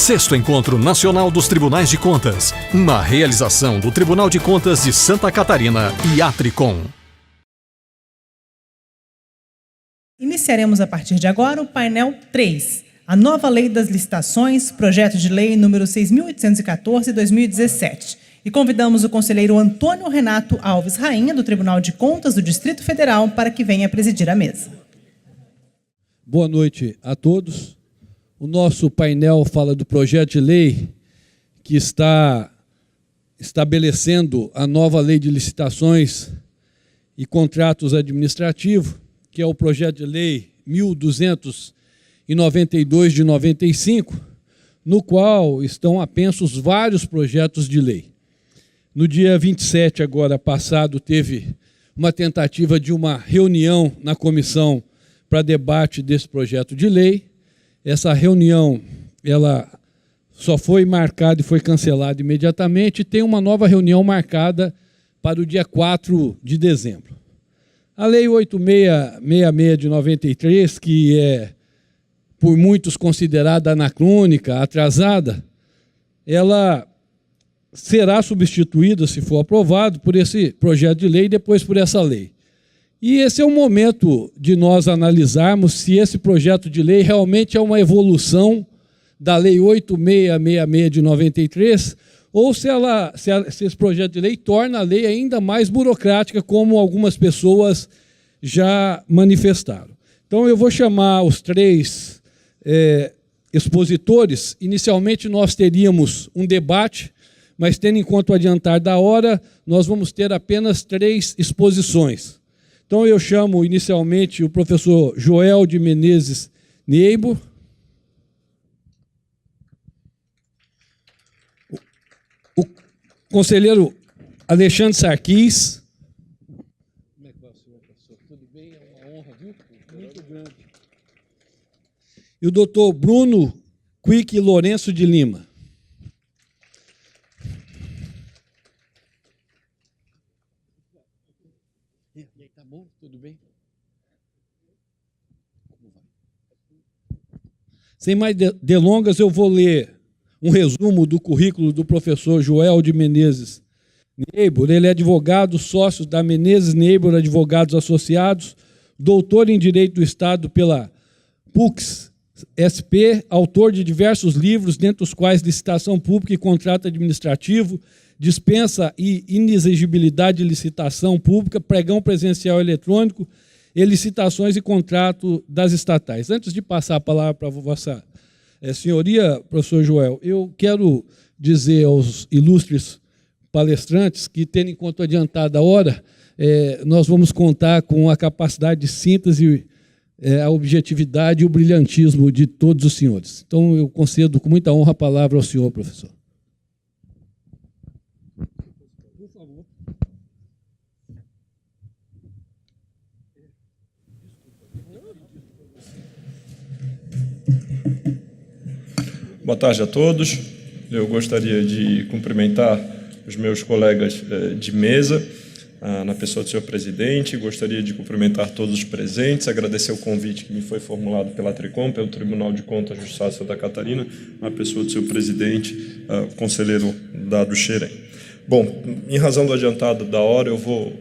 6º Encontro Nacional dos Tribunais de Contas, uma realização do Tribunal de Contas de Santa Catarina e Atricom. Iniciaremos a partir de agora o painel 3, a nova Lei das Licitações, projeto de lei número 6.814/2017. E convidamos o conselheiro Antônio Renato Alves Rainha, do Tribunal de Contas do Distrito Federal, para que venha presidir a mesa. Boa noite a todos. O nosso painel fala do projeto de lei que está estabelecendo a nova Lei de Licitações e Contratos Administrativos, que é o projeto de lei 1.292 de 95, no qual estão apensos vários projetos de lei. No dia 27, agora passado, teve uma tentativa de uma reunião na comissão para debate desse projeto de lei. Essa reunião, ela só foi marcada e foi cancelada imediatamente, e tem uma nova reunião marcada para o dia 4 de dezembro. A Lei 8666 de 93, que é por muitos considerada anacrônica, atrasada, ela será substituída, se for aprovado, por esse projeto de lei e depois por essa lei. E esse é o momento de nós analisarmos se esse projeto de lei realmente é uma evolução da Lei 8666 de 93, ou se esse projeto de lei torna a lei ainda mais burocrática, como algumas pessoas já manifestaram. Então, eu vou chamar os três expositores. Inicialmente, nós teríamos um debate, mas, tendo em conta o adiantar da hora, nós vamos ter apenas 3 exposições. Então, eu chamo inicialmente o professor Joel de Menezes Neighbor, o conselheiro Alexandre Sarquis. Como é que vai o senhor, professor? Tudo bem? É uma honra, viu? Muito grande. E o doutor Bruno Quique Lourenço de Lima. Tá bom? Tudo bem? Sem mais delongas, eu vou ler um resumo do currículo do professor Joel de Menezes Neighbor. Ele é advogado, sócio da Menezes Neighbor Advogados Associados, doutor em Direito do Estado pela PUC-SP, autor de diversos livros, dentre os quais Licitação Pública e Contrato Administrativo, Dispensa e Inexigibilidade de Licitação Pública, Pregão Presencial Eletrônico e Licitações e Contrato das Estatais. Antes de passar a palavra para a vossa senhoria, professor Joel, eu quero dizer aos ilustres palestrantes que, tendo em conta a adiantada hora, nós vamos contar com a capacidade de síntese, a objetividade e o brilhantismo de todos os senhores. Então, eu concedo com muita honra a palavra ao senhor, professor. Por favor. Boa tarde a todos. Eu gostaria de cumprimentar os meus colegas de mesa, na pessoa do senhor presidente. Gostaria de cumprimentar todos os presentes, agradecer o convite que me foi formulado pela Atricom, pelo Tribunal de Contas do Estado de Santa Catarina, na pessoa do seu presidente, conselheiro Dado Xerém. Bom, em razão do adiantado da hora, eu vou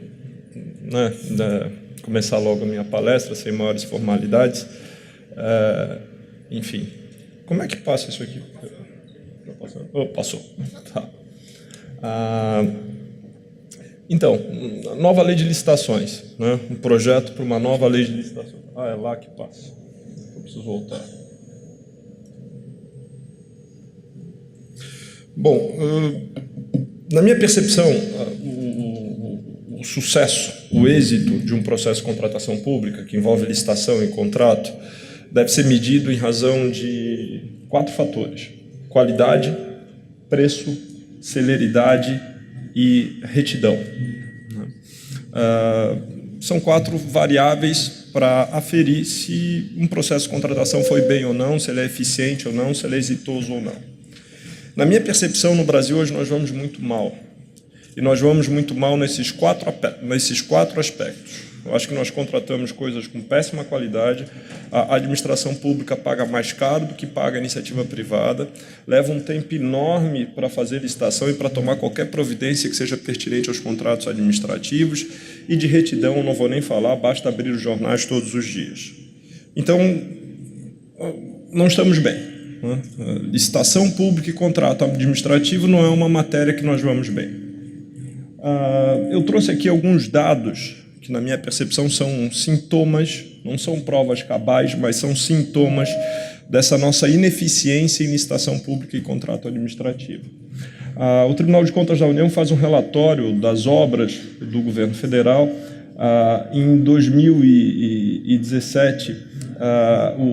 começar logo a minha palestra, sem maiores formalidades. Enfim, como é que passa isso aqui? Oh, passou. Tá. Então, nova lei de licitações, né? Um projeto para uma nova lei de licitações. É lá que passa. Eu preciso voltar. Bom, na minha percepção, o sucesso, o êxito de um processo de contratação pública, que envolve licitação e contrato, deve ser medido em razão de 4 fatores: qualidade, preço, celeridade e retidão. São 4 variáveis para aferir se um processo de contratação foi bem ou não, se ele é eficiente ou não, se ele é exitoso ou não. Na minha percepção, no Brasil, hoje nós vamos muito mal. E nós vamos muito mal nesses quatro aspectos. Eu acho que nós contratamos coisas com péssima qualidade, a administração pública paga mais caro do que paga a iniciativa privada, leva um tempo enorme para fazer licitação e para tomar qualquer providência que seja pertinente aos contratos administrativos, e de retidão, não vou nem falar, basta abrir os jornais todos os dias. Então, não estamos bem. Licitação pública e contrato administrativo não é uma matéria que nós vamos bem. Eu trouxe aqui alguns dados que, na minha percepção, são sintomas, não são provas cabais, mas são sintomas dessa nossa ineficiência em licitação pública e contrato administrativo. O Tribunal de Contas da União faz um relatório das obras do governo federal. Em 2017,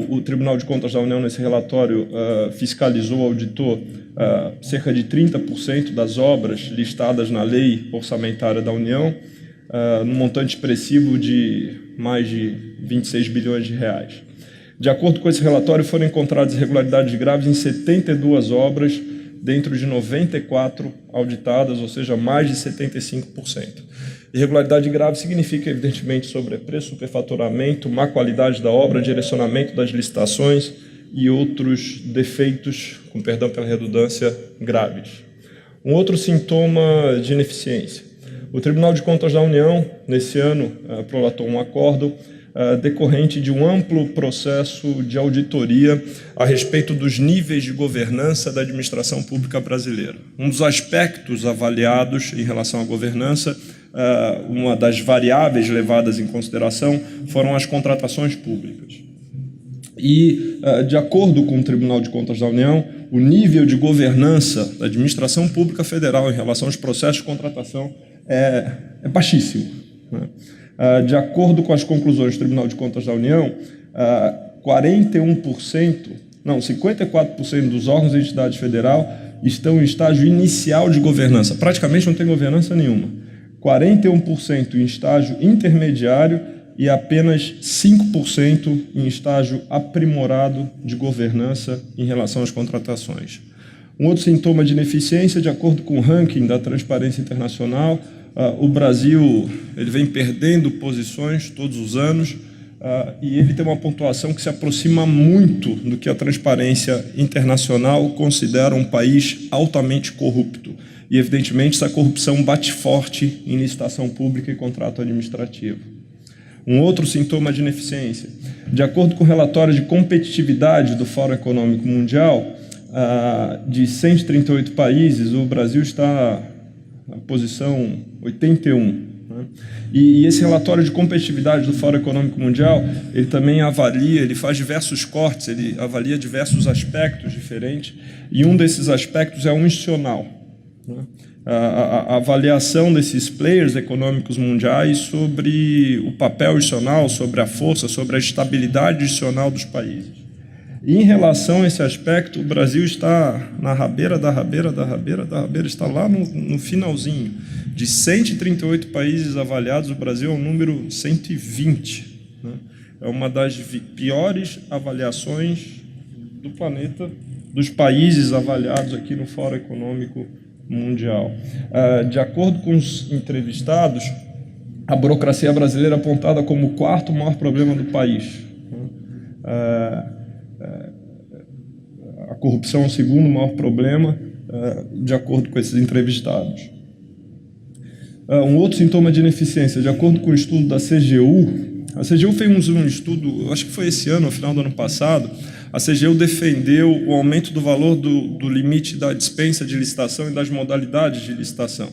o Tribunal de Contas da União, nesse relatório, fiscalizou, auditou cerca de 30% das obras listadas na Lei Orçamentária da União, num montante expressivo de mais de 26 bilhões de reais. De acordo com esse relatório, foram encontradas irregularidades graves em 72 obras, dentro de 94 auditadas, ou seja, mais de 75%. Irregularidade grave significa, evidentemente, sobrepreço, superfaturamento, má qualidade da obra, direcionamento das licitações e outros defeitos, com perdão pela redundância, graves. Um outro sintoma de ineficiência. O Tribunal de Contas da União, nesse ano, prolatou um acórdão decorrente de um amplo processo de auditoria a respeito dos níveis de governança da administração pública brasileira. Um dos aspectos avaliados em relação à governança, uma das variáveis levadas em consideração, foram as contratações públicas. E, de acordo com o Tribunal de Contas da União, o nível de governança da administração pública federal em relação aos processos de contratação é baixíssimo, né? De acordo com as conclusões do Tribunal de Contas da União, 54% dos órgãos e entidades federais estão em estágio inicial de governança. Praticamente não tem governança nenhuma. 41% em estágio intermediário e apenas 5% em estágio aprimorado de governança em relação às contratações. Um outro sintoma de ineficiência, de acordo com o ranking da Transparência Internacional, o Brasil ele vem perdendo posições todos os anos e ele tem uma pontuação que se aproxima muito do que a Transparência Internacional considera um país altamente corrupto. E, evidentemente, essa corrupção bate forte em licitação pública e contrato administrativo. Um outro sintoma de ineficiência. De acordo com o relatório de competitividade do Fórum Econômico Mundial, de 138 países, o Brasil está na posição 81. Né? E esse relatório de competitividade do Fórum Econômico Mundial, ele também avalia, ele faz diversos cortes, ele avalia diversos aspectos diferentes, e um desses aspectos é o institucional. Né? A avaliação desses players econômicos mundiais sobre o papel institucional, sobre a força, sobre a estabilidade institucional dos países. E, em relação a esse aspecto, o Brasil está na rabeira, está lá no finalzinho. De 138 países avaliados, o Brasil é o número 120. Né? É uma das piores avaliações do planeta, dos países avaliados aqui no Fórum Econômico Mundial. De acordo com os entrevistados, a burocracia brasileira é apontada como o quarto maior problema do país. A corrupção é o segundo maior problema, de acordo com esses entrevistados. Um outro sintoma de ineficiência, de acordo com o estudo da CGU, a CGU fez um estudo, acho que foi esse ano, no final do ano passado, a CGU defendeu o aumento do valor do limite da dispensa de licitação e das modalidades de licitação.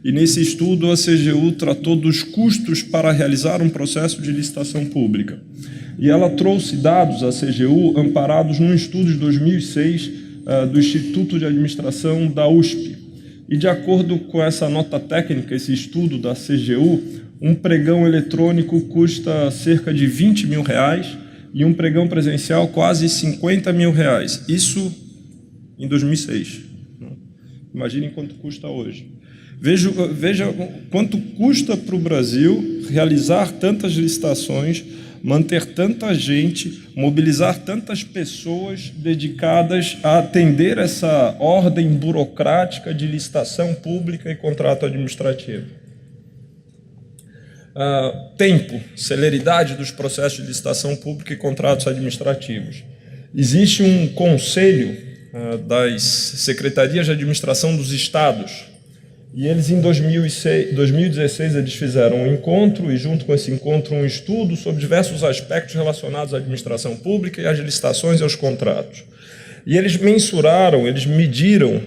E nesse estudo a CGU tratou dos custos para realizar um processo de licitação pública. E ela trouxe dados à CGU amparados num estudo de 2006 do Instituto de Administração da USP. E de acordo com essa nota técnica, esse estudo da CGU, um pregão eletrônico custa cerca de R$20 mil e um pregão presencial quase R$50 mil. Isso em 2006. Imaginem quanto custa hoje. Veja quanto custa para o Brasil realizar tantas licitações, manter tanta gente, mobilizar tantas pessoas dedicadas a atender essa ordem burocrática de licitação pública e contrato administrativo. Tempo, celeridade dos processos de licitação pública e contratos administrativos. Existe um conselho das secretarias de administração dos estados, e eles, em 2016, eles fizeram um encontro, e junto com esse encontro, um estudo sobre diversos aspectos relacionados à administração pública e às licitações e aos contratos. E eles mensuraram, eles mediram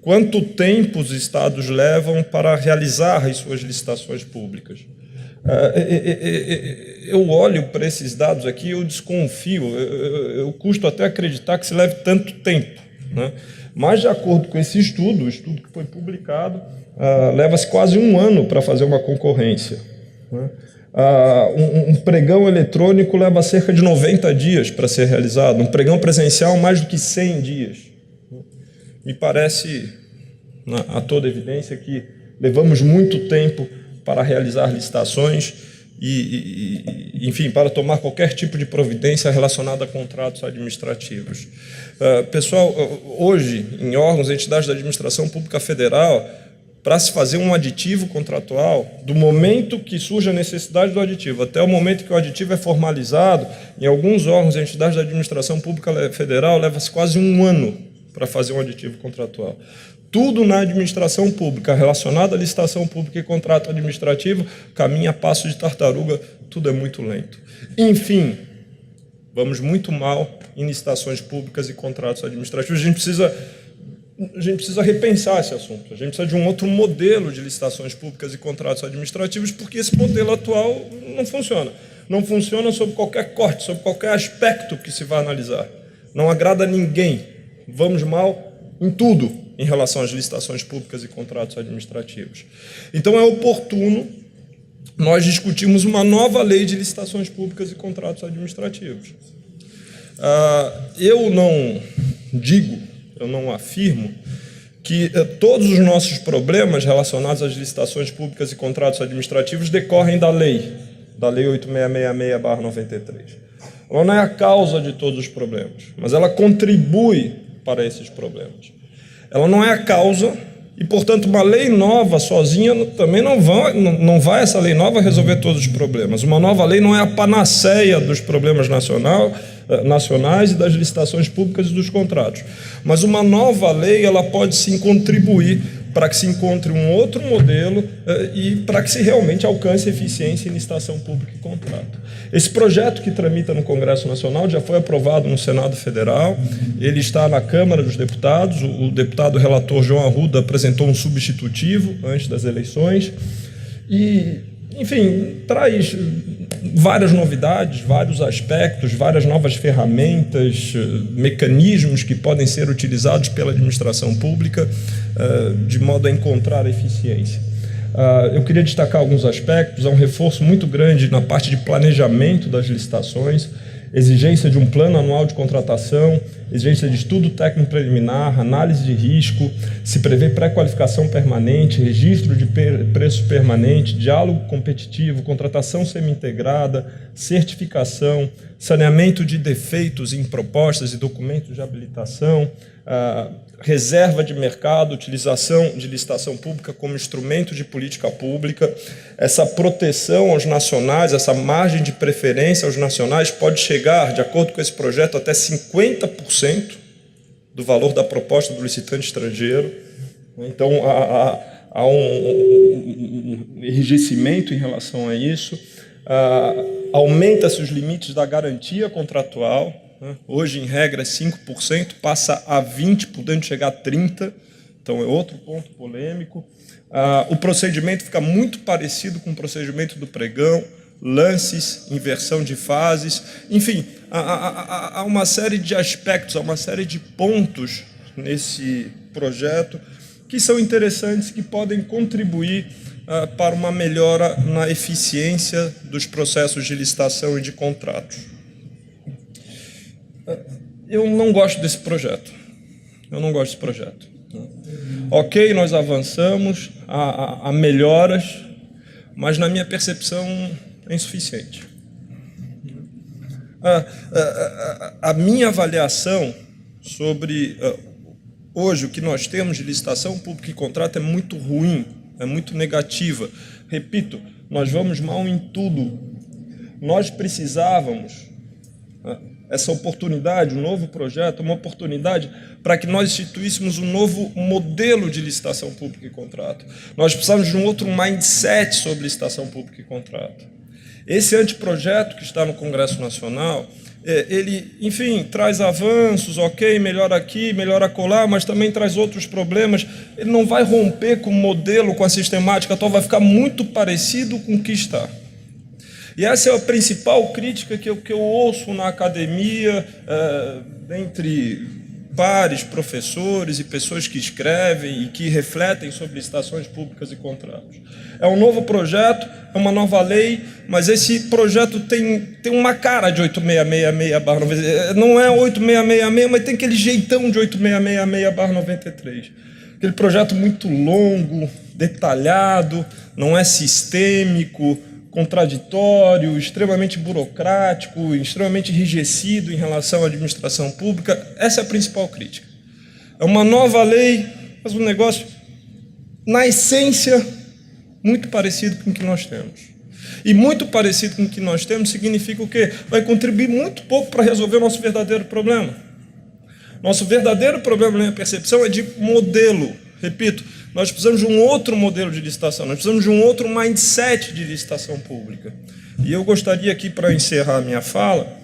quanto tempo os estados levam para realizar as suas licitações públicas. Eu olho para esses dados aqui, eu desconfio, eu custo até acreditar que se leve tanto tempo, né? Mas, de acordo com esse estudo, o estudo que foi publicado, leva-se quase um ano para fazer uma concorrência, né? Um pregão eletrônico leva cerca de 90 dias para ser realizado, um pregão presencial mais do que 100 dias. Me parece, a toda evidência, que levamos muito tempo para realizar licitações enfim, para tomar qualquer tipo de providência relacionada a contratos administrativos. Pessoal, hoje, em órgãos e entidades da administração pública federal, para se fazer um aditivo contratual, do momento que surge a necessidade do aditivo até o momento que o aditivo é formalizado, em alguns órgãos e entidades da administração pública federal, leva-se quase um ano para fazer um aditivo contratual. Tudo na administração pública relacionado à licitação pública e contrato administrativo caminha a passo de tartaruga, tudo é muito lento. Enfim, vamos muito mal em licitações públicas e contratos administrativos. A gente precisa repensar esse assunto. A gente precisa de um outro modelo de licitações públicas e contratos administrativos, porque esse modelo atual não funciona. Não funciona sob qualquer corte, sob qualquer aspecto que se vá analisar. Não agrada a ninguém. Vamos mal em tudo em relação às licitações públicas e contratos administrativos. Então, é oportuno nós discutirmos uma nova lei de licitações públicas e contratos administrativos. Eu não digo, eu não afirmo que todos os nossos problemas relacionados às licitações públicas e contratos administrativos decorrem da lei 8666/93. Ela não é a causa de todos os problemas, mas ela contribui para esses problemas. Ela não é a causa e, portanto, uma lei nova sozinha também não vai essa lei nova resolver todos os problemas. Uma nova lei não é a panaceia dos problemas nacionais e das licitações públicas e dos contratos. Mas uma nova lei ela pode sim contribuir para que se encontre um outro modelo e para que se realmente alcance eficiência em licitação pública e contrato. Esse projeto que tramita no Congresso Nacional já foi aprovado no Senado Federal, ele está na Câmara dos Deputados, o deputado relator João Arruda apresentou um substitutivo antes das eleições e, enfim, traz várias novidades, vários aspectos, várias novas ferramentas, mecanismos que podem ser utilizados pela administração pública de modo a encontrar eficiência. Eu queria destacar alguns aspectos. Há um reforço muito grande na parte de planejamento das licitações, exigência de um plano anual de contratação, exigência de estudo técnico preliminar, análise de risco, se prevê pré-qualificação permanente, registro de preço permanente, diálogo competitivo, contratação semi-integrada, certificação, saneamento de defeitos em propostas e documentos de habilitação, reserva de mercado, utilização de licitação pública como instrumento de política pública. Essa proteção aos nacionais, essa margem de preferência aos nacionais pode chegar, de acordo com esse projeto, até 50% do valor da proposta do licitante estrangeiro. Então, há um enrijecimento em relação a isso. Aumenta-se os limites da garantia contratual. Hoje, em regra, é 5%, passa a 20%, podendo chegar a 30%. Então, é outro ponto polêmico. O procedimento fica muito parecido com o procedimento do pregão, lances, inversão de fases. Enfim, há uma série de aspectos, há uma série de pontos nesse projeto que são interessantes, que podem contribuir para uma melhora na eficiência dos processos de licitação e de contratos. Eu não gosto desse projeto. Ok, nós avançamos, há melhoras, mas na minha percepção é insuficiente. A minha avaliação sobre hoje o que nós temos de licitação pública e contrato é muito ruim, é muito negativa. Repito, nós vamos mal em tudo. Nós precisávamos, né, essa oportunidade, um novo projeto, uma oportunidade para que nós instituíssemos um novo modelo de licitação pública e contrato. Nós precisamos de um outro mindset sobre licitação pública e contrato. Esse anteprojeto que está no Congresso Nacional, ele, enfim, traz avanços, ok, melhora aqui, melhora acolá, mas também traz outros problemas. Ele não vai romper com o modelo, com a sistemática atual, vai ficar muito parecido com o que está. E essa é a principal crítica que eu ouço na academia, entre pares, professores e pessoas que escrevem e que refletem sobre licitações públicas e contratos. É um novo projeto, é uma nova lei, mas esse projeto tem uma cara de 8666/93. Não é 8666, mas tem aquele jeitão de 8666/93. Aquele projeto muito longo, detalhado, não é sistêmico, contraditório, extremamente burocrático, extremamente enrijecido em relação à administração pública. Essa é a principal crítica. É uma nova lei, mas um negócio, na essência, muito parecido com o que nós temos. E muito parecido com o que nós temos significa o quê? Vai contribuir muito pouco para resolver o nosso verdadeiro problema. Nosso verdadeiro problema, na minha percepção, é de modelo. Repito, nós precisamos de um outro modelo de licitação, nós precisamos de um outro mindset de licitação pública. E eu gostaria aqui, para encerrar a minha fala,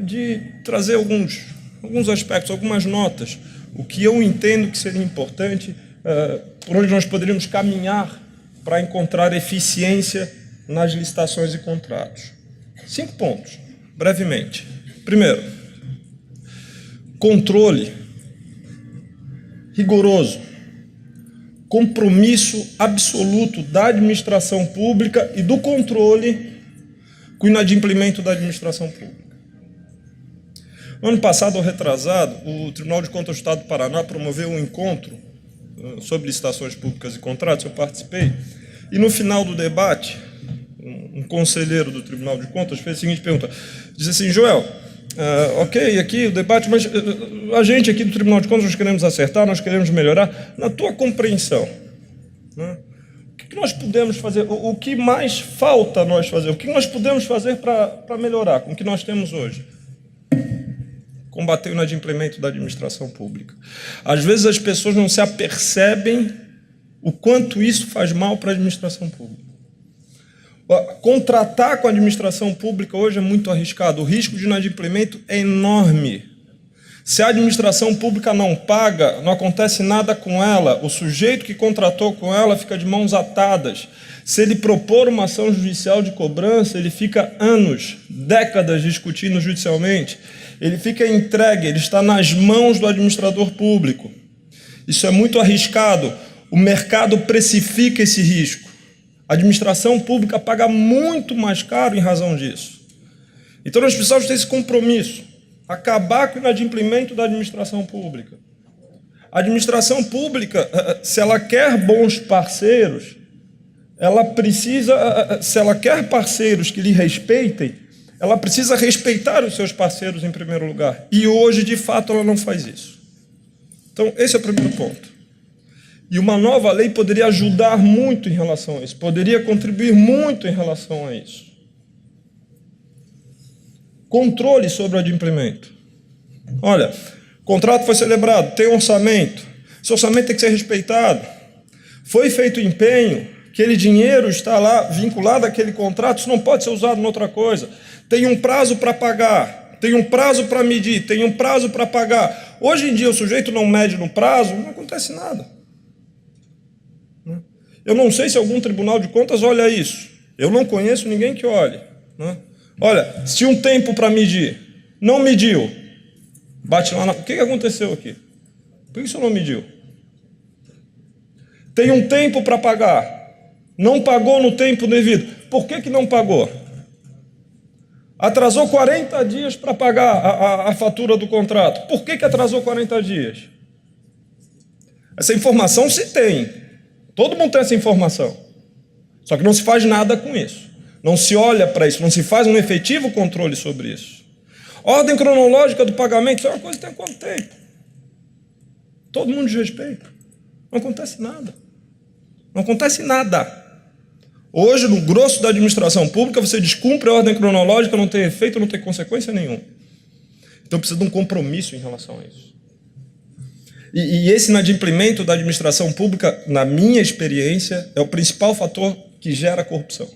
de trazer alguns aspectos, algumas notas, o que eu entendo que seria importante, por onde nós poderíamos caminhar para encontrar eficiência nas licitações e contratos. 5 pontos, brevemente. Primeiro, controle rigoroso, compromisso absoluto da administração pública e do controle com o inadimplemento da administração pública. No ano passado, ou retrasado, o Tribunal de Contas do Estado do Paraná promoveu um encontro sobre licitações públicas e contratos, eu participei, e no final do debate, um conselheiro do Tribunal de Contas fez a seguinte pergunta, disse assim: Joel, ok, aqui o debate, mas a gente aqui do Tribunal de Contas nós queremos acertar, nós queremos melhorar. Na tua compreensão, né, o que nós podemos fazer, o que mais falta nós fazer, o que nós podemos fazer para melhorar com o que nós temos hoje? Combater o inadimplemento da administração pública. Às vezes as pessoas não se apercebem o quanto isso faz mal para a administração pública. Contratar com a administração pública hoje é muito arriscado. O risco de inadimplemento é enorme. Se a administração pública não paga, não acontece nada com ela. O sujeito que contratou com ela fica de mãos atadas. Se ele propor uma ação judicial de cobrança, ele fica anos, décadas discutindo judicialmente. Ele fica entregue, ele está nas mãos do administrador público. Isso é muito arriscado. O mercado precifica esse risco. A administração pública paga muito mais caro em razão disso. Então nós precisamos ter esse compromisso, acabar com o inadimplemento da administração pública. A administração pública, se ela quer bons parceiros, ela precisa, se ela quer parceiros que lhe respeitem, ela precisa respeitar os seus parceiros em primeiro lugar. E hoje, de fato, ela não faz isso. Então, esse é o primeiro ponto. E uma nova lei poderia ajudar muito em relação a isso, poderia contribuir muito em relação a isso. Controle sobre o adimplemento. Olha, o contrato foi celebrado, tem um orçamento, esse orçamento tem que ser respeitado. Foi feito empenho, aquele dinheiro está lá vinculado àquele contrato, isso não pode ser usado em outra coisa. Tem um prazo para pagar, tem um prazo para medir, tem um prazo para pagar. Hoje em dia o sujeito não mede no prazo, não acontece nada. Eu não sei se algum tribunal de contas olha isso. Eu não conheço ninguém que olhe. Né? Olha, se um tempo para medir, não mediu, bate lá na... O que aconteceu aqui? Por que isso não mediu? Tem um tempo para pagar, não pagou no tempo devido. Por que não pagou? Atrasou 40 dias para pagar a fatura do contrato. Por que atrasou 40 dias? Essa informação se tem. Todo mundo tem essa informação. Só que não se faz nada com isso. Não se olha para isso, não se faz um efetivo controle sobre isso. Ordem cronológica do pagamento, isso é uma coisa que tem quanto tempo? Todo mundo desrespeita. Não acontece nada. Não acontece nada. Hoje, no grosso da administração pública, você descumpre a ordem cronológica, não tem efeito, não tem consequência nenhuma. Então, precisa de um compromisso em relação a isso. E esse inadimplemento da administração pública, na minha experiência, é o principal fator que gera corrupção.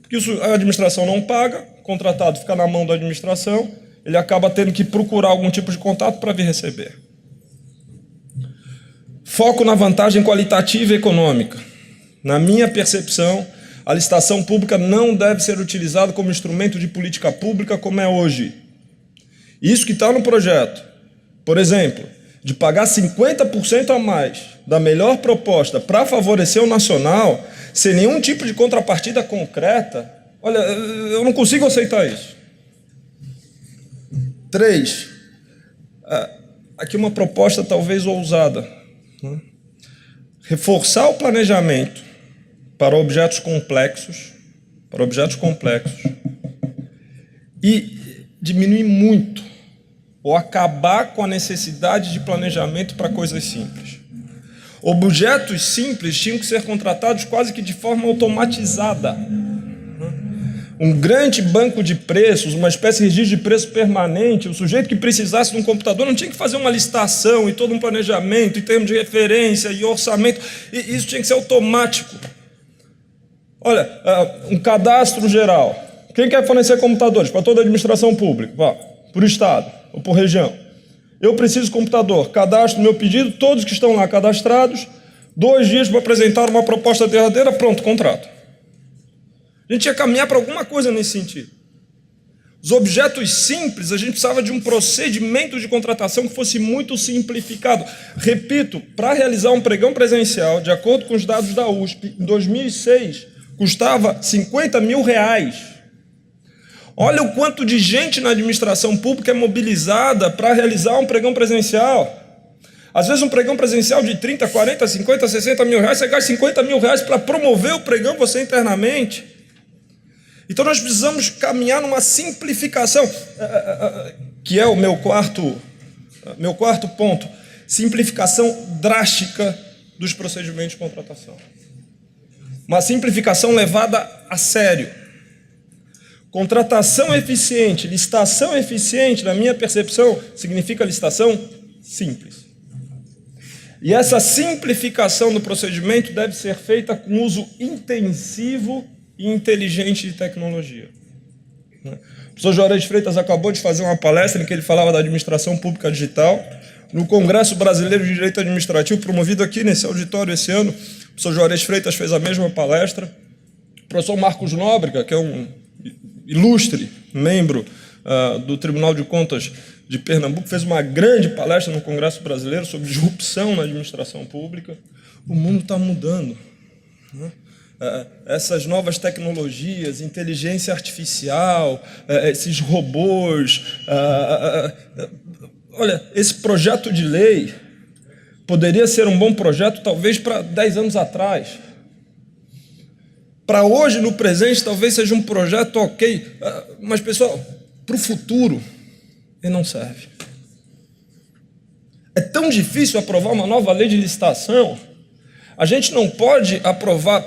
Porque a administração não paga, o contratado fica na mão da administração, ele acaba tendo que procurar algum tipo de contato para vir receber. Foco na vantagem qualitativa e econômica. Na minha percepção, a licitação pública não deve ser utilizada como instrumento de política pública como é hoje. Isso que está no projeto, por exemplo, de pagar 50% a mais da melhor proposta para favorecer o nacional, sem nenhum tipo de contrapartida concreta, olha, eu não consigo aceitar isso. 3. Aqui uma proposta talvez ousada. Reforçar o planejamento para objetos complexos, e diminuir muito ou acabar com a necessidade de planejamento para coisas simples. Objetos simples tinham que ser contratados quase que de forma automatizada. Um grande banco de preços, uma espécie de registro de preço permanente, o sujeito que precisasse de um computador não tinha que fazer uma licitação e todo um planejamento em termos de referência e orçamento, e isso tinha que ser automático. Olha, um cadastro geral. Quem quer fornecer computadores para toda a administração pública? Por estado ou por região. Eu preciso de computador, cadastro meu pedido, todos que estão lá cadastrados, 2 dias para apresentar uma proposta derradeira, pronto, contrato. A gente ia caminhar para alguma coisa nesse sentido. Os objetos simples, a gente precisava de um procedimento de contratação que fosse muito simplificado. Repito, para realizar um pregão presencial, de acordo com os dados da USP, em 2006, custava R$50 mil. Olha o quanto de gente na administração pública é mobilizada para realizar um pregão presencial. Às vezes um pregão presencial de 30, 40, 50, 60 mil reais, você gasta R$50 mil para promover o pregão você internamente. Então nós precisamos caminhar numa simplificação, que é o meu quarto ponto, simplificação drástica dos procedimentos de contratação. Uma simplificação levada a sério. Contratação eficiente, licitação eficiente, na minha percepção, significa licitação simples. E essa simplificação do procedimento deve ser feita com uso intensivo e inteligente de tecnologia. O professor Juarez Freitas acabou de fazer uma palestra em que ele falava da administração pública digital. No Congresso Brasileiro de Direito Administrativo, promovido aqui nesse auditório esse ano, o professor Juarez Freitas fez a mesma palestra. O professor Marcos Nóbrega, que é um ilustre membro do Tribunal de Contas de Pernambuco, fez uma grande palestra no Congresso Brasileiro sobre disrupção na administração pública. O mundo está mudando, né? Essas novas tecnologias, inteligência artificial, esses robôs. Olha, esse projeto de lei poderia ser um bom projeto talvez para 10 anos atrás. Para hoje, no presente, talvez seja um projeto ok, mas, pessoal, para o futuro, ele não serve. É tão difícil aprovar uma nova lei de licitação. A gente não pode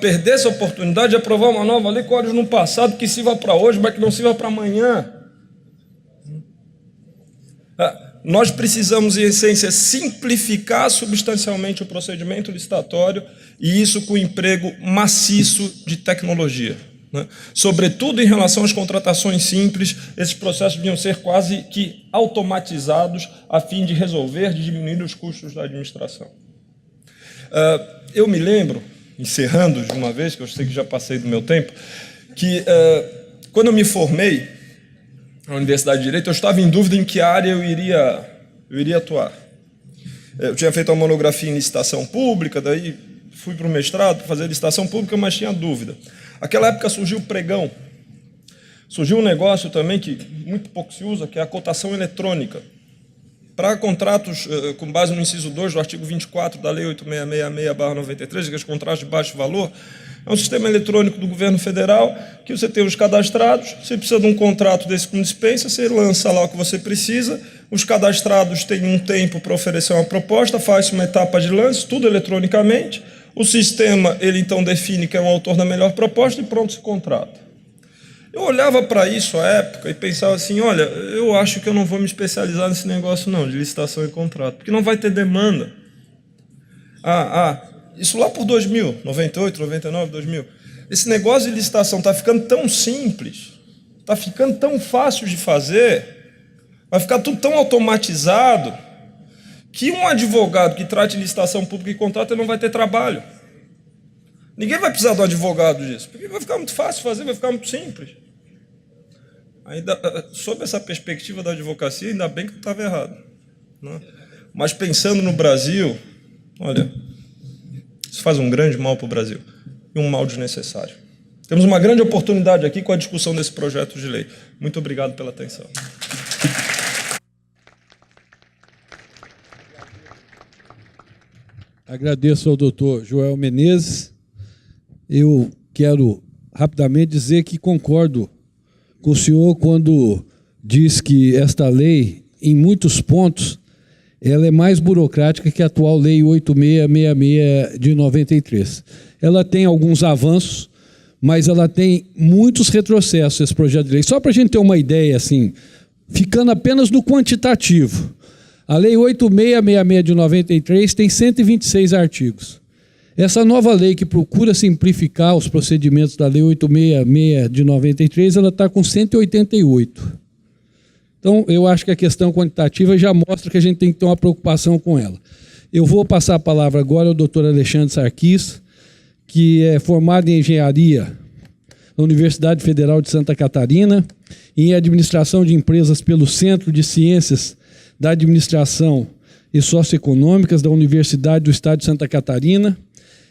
perder essa oportunidade de aprovar uma nova lei com olhos no passado, que sirva para hoje, mas que não sirva para amanhã. Nós precisamos, em essência, simplificar substancialmente o procedimento licitatório, e isso com emprego maciço de tecnologia, né? Sobretudo em relação às contratações simples, esses processos deviam ser quase que automatizados a fim de resolver, de diminuir os custos da administração. Eu me lembro, encerrando de uma vez, que eu sei que já passei do meu tempo, que quando eu me formei na Universidade de Direito, eu estava em dúvida em que área eu iria atuar. Eu tinha feito uma monografia em licitação pública, daí fui para o mestrado para fazer licitação pública, mas tinha dúvida. Naquela época surgiu o pregão. Surgiu um negócio também que muito pouco se usa, que é a cotação eletrônica. Para contratos com base no inciso 2 do artigo 24 da Lei 8666/93, que é os contratos de baixo valor, é um sistema eletrônico do governo federal que você tem os cadastrados, você precisa de um contrato desse com dispensa, você lança lá o que você precisa, os cadastrados têm um tempo para oferecer uma proposta, faz uma etapa de lance, tudo eletronicamente, O sistema, ele então define quem é o autor da melhor proposta e pronto, se contrata. Eu olhava para isso à época e pensava assim, olha, eu acho que eu não vou me especializar nesse negócio não, de licitação e contrato, porque não vai ter demanda. Isso lá por 2000, 98, 99, 2000. Esse negócio de licitação está ficando tão simples, está ficando tão fácil de fazer, vai ficar tudo tão automatizado, que um advogado que trate licitação pública e contrato ele não vai ter trabalho. Ninguém vai precisar de um advogado disso, porque vai ficar muito fácil fazer, vai ficar muito simples. Ainda, sob essa perspectiva da advocacia, ainda bem que eu estava errado, né? Mas pensando no Brasil, olha, isso faz um grande mal para o Brasil e um mal desnecessário. Temos uma grande oportunidade aqui com a discussão desse projeto de lei. Muito obrigado pela atenção. Agradeço ao doutor Joel Menezes. Eu quero rapidamente dizer que concordo com o senhor quando diz que esta lei, em muitos pontos, ela é mais burocrática que a atual Lei 8666 de 93. Ela tem alguns avanços, mas ela tem muitos retrocessos, esse projeto de lei. Só para a gente ter uma ideia, assim, ficando apenas no quantitativo, a Lei 8666 de 93 tem 126 artigos. Essa nova lei que procura simplificar os procedimentos da Lei 8666 de 93, ela está com 188. Então, eu acho que a questão quantitativa já mostra que a gente tem que ter uma preocupação com ela. Eu vou passar a palavra agora ao doutor Alexandre Sarquis, que é formado em engenharia na Universidade Federal de Santa Catarina, em administração de empresas pelo Centro de Ciências da Administração e Socioeconômicas da Universidade do Estado de Santa Catarina,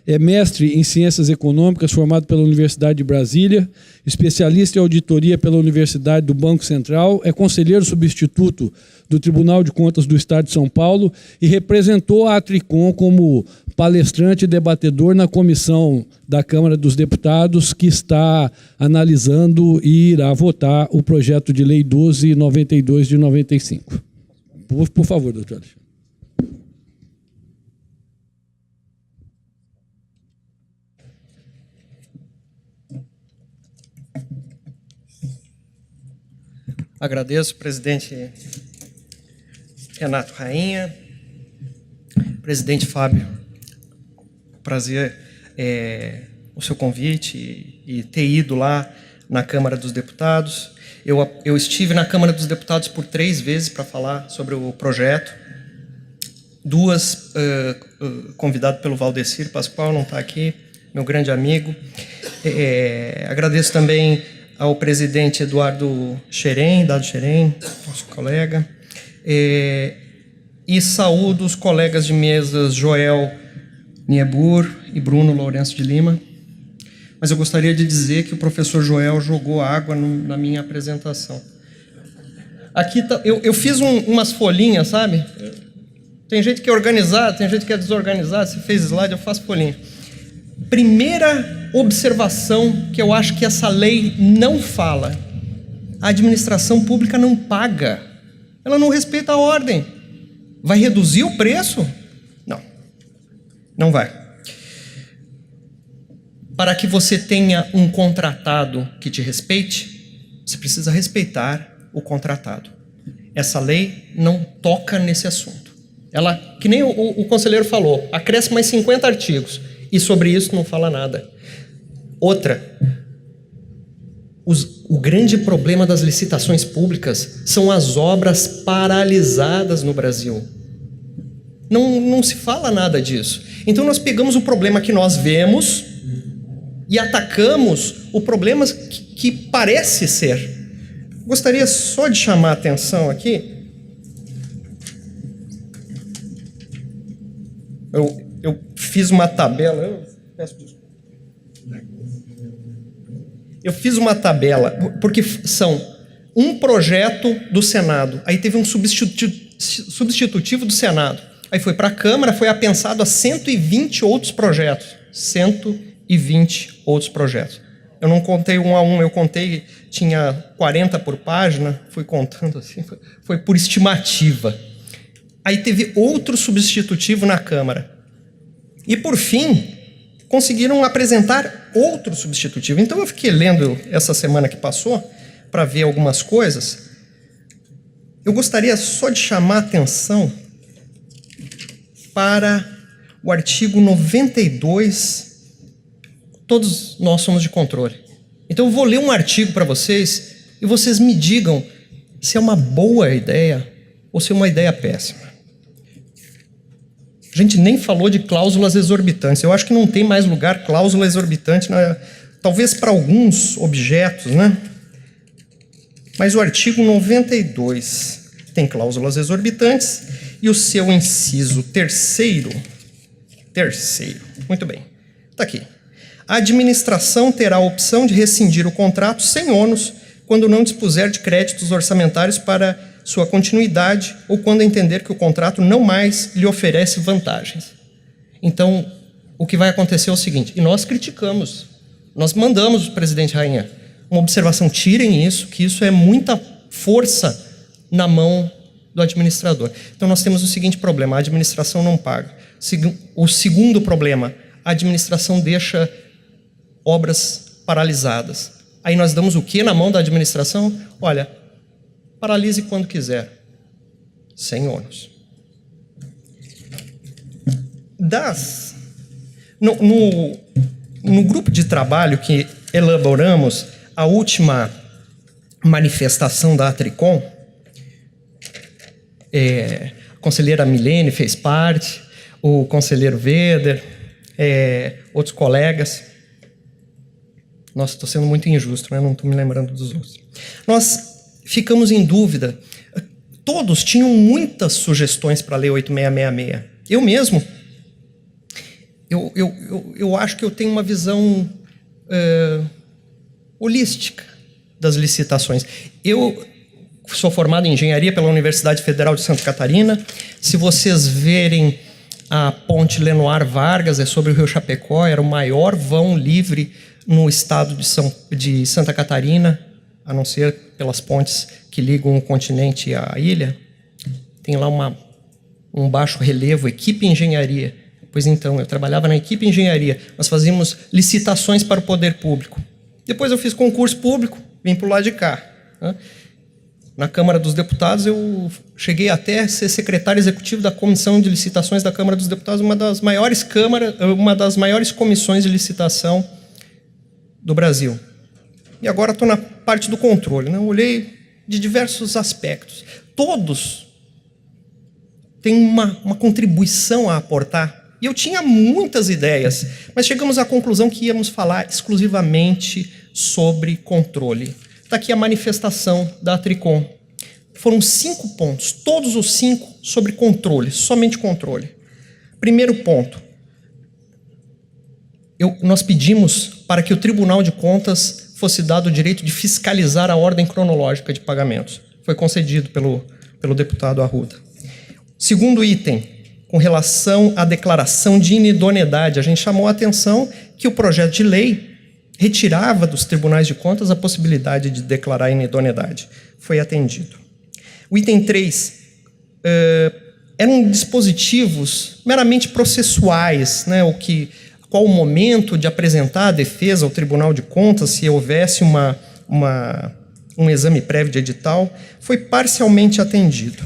é mestre em Ciências Econômicas, formado pela Universidade de Brasília, especialista em auditoria pela Universidade do Banco Central, é conselheiro substituto do Tribunal de Contas do Estado de São Paulo e representou a Atricom como palestrante e debatedor na comissão da Câmara dos Deputados que está analisando e irá votar o projeto de lei 1292 de 95. Por favor, doutor Alexandre. Agradeço, presidente Renato Rainha, presidente Fábio, prazer o seu convite e ter ido lá na Câmara dos Deputados. Eu estive na Câmara dos Deputados por 3 vezes para falar sobre o projeto. 2 convidado pelo Valdecir Pascoal, não está aqui, meu grande amigo. Agradeço também ao presidente Eduardo Xerém, nosso colega, e saúdo os colegas de mesas Joel Niebur e Bruno Lourenço de Lima. Mas eu gostaria de dizer que o professor Joel jogou água na minha apresentação. Aqui tá, eu fiz umas folhinhas, sabe? Tem gente que é organizada, tem gente que é desorganizada. Se fez slide, eu faço folhinha. Primeira observação que eu acho que essa lei não fala: a administração pública não paga, ela não respeita a ordem. Vai reduzir o preço? Não, não vai. Para que você tenha um contratado que te respeite, você precisa respeitar o contratado. Essa lei não toca nesse assunto. Ela, que nem o conselheiro falou, acresce mais 50 artigos. E sobre isso não fala nada. Outra, o grande problema das licitações públicas são as obras paralisadas no Brasil. Não se fala nada disso. Então nós pegamos o problema que nós vemos e atacamos o problema que parece ser. Gostaria só de chamar a atenção aqui. Eu fiz uma tabela, eu fiz uma tabela, porque são um projeto do Senado, aí teve um substitutivo do Senado, aí foi para a Câmara, foi apensado a 120 outros projetos, 120 outros projetos. Eu não contei um a um, eu contei, tinha 40 por página, fui contando assim, foi por estimativa. Aí teve outro substitutivo na Câmara. E, por fim, conseguiram apresentar outro substitutivo. Então eu fiquei lendo essa semana que passou para ver algumas coisas. Eu gostaria só de chamar a atenção para o artigo 92. Todos nós somos de controle. Então eu vou ler um artigo para vocês e vocês me digam se é uma boa ideia ou se é uma ideia péssima. A gente nem falou de cláusulas exorbitantes. Eu acho que não tem mais lugar cláusula exorbitante, talvez para alguns objetos, né? Mas o artigo 92 tem cláusulas exorbitantes e o seu inciso terceiro, muito bem, está aqui. A administração terá a opção de rescindir o contrato sem ônus quando não dispuser de créditos orçamentários para sua continuidade ou quando entender que o contrato não mais lhe oferece vantagens. Então, o que vai acontecer é o seguinte, e nós criticamos, nós mandamos o presidente Rainha uma observação, tirem isso, que isso é muita força na mão do administrador. Então, nós temos o seguinte problema, a administração não paga. O segundo problema, a administração deixa obras paralisadas. Aí nós damos o que na mão da administração? Olha, paralise quando quiser, sem ônus. No grupo de trabalho que elaboramos a última manifestação da Atricom, a conselheira Milene fez parte, o conselheiro Weder, outros colegas. Nossa, estou sendo muito injusto, né? Não estou me lembrando dos outros. Nós ficamos em dúvida. Todos tinham muitas sugestões para a Lei 8666. Eu mesmo, eu acho que eu tenho uma visão holística das licitações. Eu sou formado em engenharia pela Universidade Federal de Santa Catarina. Se vocês verem a ponte Lenoir Vargas, é sobre o Rio Chapecó, era o maior vão livre no estado de Santa Catarina, a não ser pelas pontes que ligam o continente à ilha. Tem lá um baixo relevo, equipe engenharia. Pois então, eu trabalhava na equipe engenharia. Nós fazíamos licitações para o poder público. Depois eu fiz concurso público, vim para o lado de cá. Né? Na Câmara dos Deputados, eu cheguei até a ser secretário executivo da Comissão de Licitações da Câmara dos Deputados, uma das maiores comissões de licitação do Brasil. E agora estou na parte do controle, né? Eu olhei de diversos aspectos. Todos têm uma contribuição a aportar. E eu tinha muitas ideias, mas chegamos à conclusão que íamos falar exclusivamente sobre controle. Está aqui a manifestação da Atricom. Foram 5 pontos, todos os 5 sobre controle, somente controle. Primeiro ponto. Nós pedimos para que o Tribunal de Contas fosse dado o direito de fiscalizar a ordem cronológica de pagamentos. Foi concedido pelo deputado Arruda. Segundo item, com relação à declaração de inidoneidade, a gente chamou a atenção que o projeto de lei retirava dos tribunais de contas a possibilidade de declarar inidoneidade. Foi atendido. O item 3 eram dispositivos meramente processuais, né, qual o momento de apresentar a defesa ao Tribunal de Contas, se houvesse um exame prévio de edital, foi parcialmente atendido.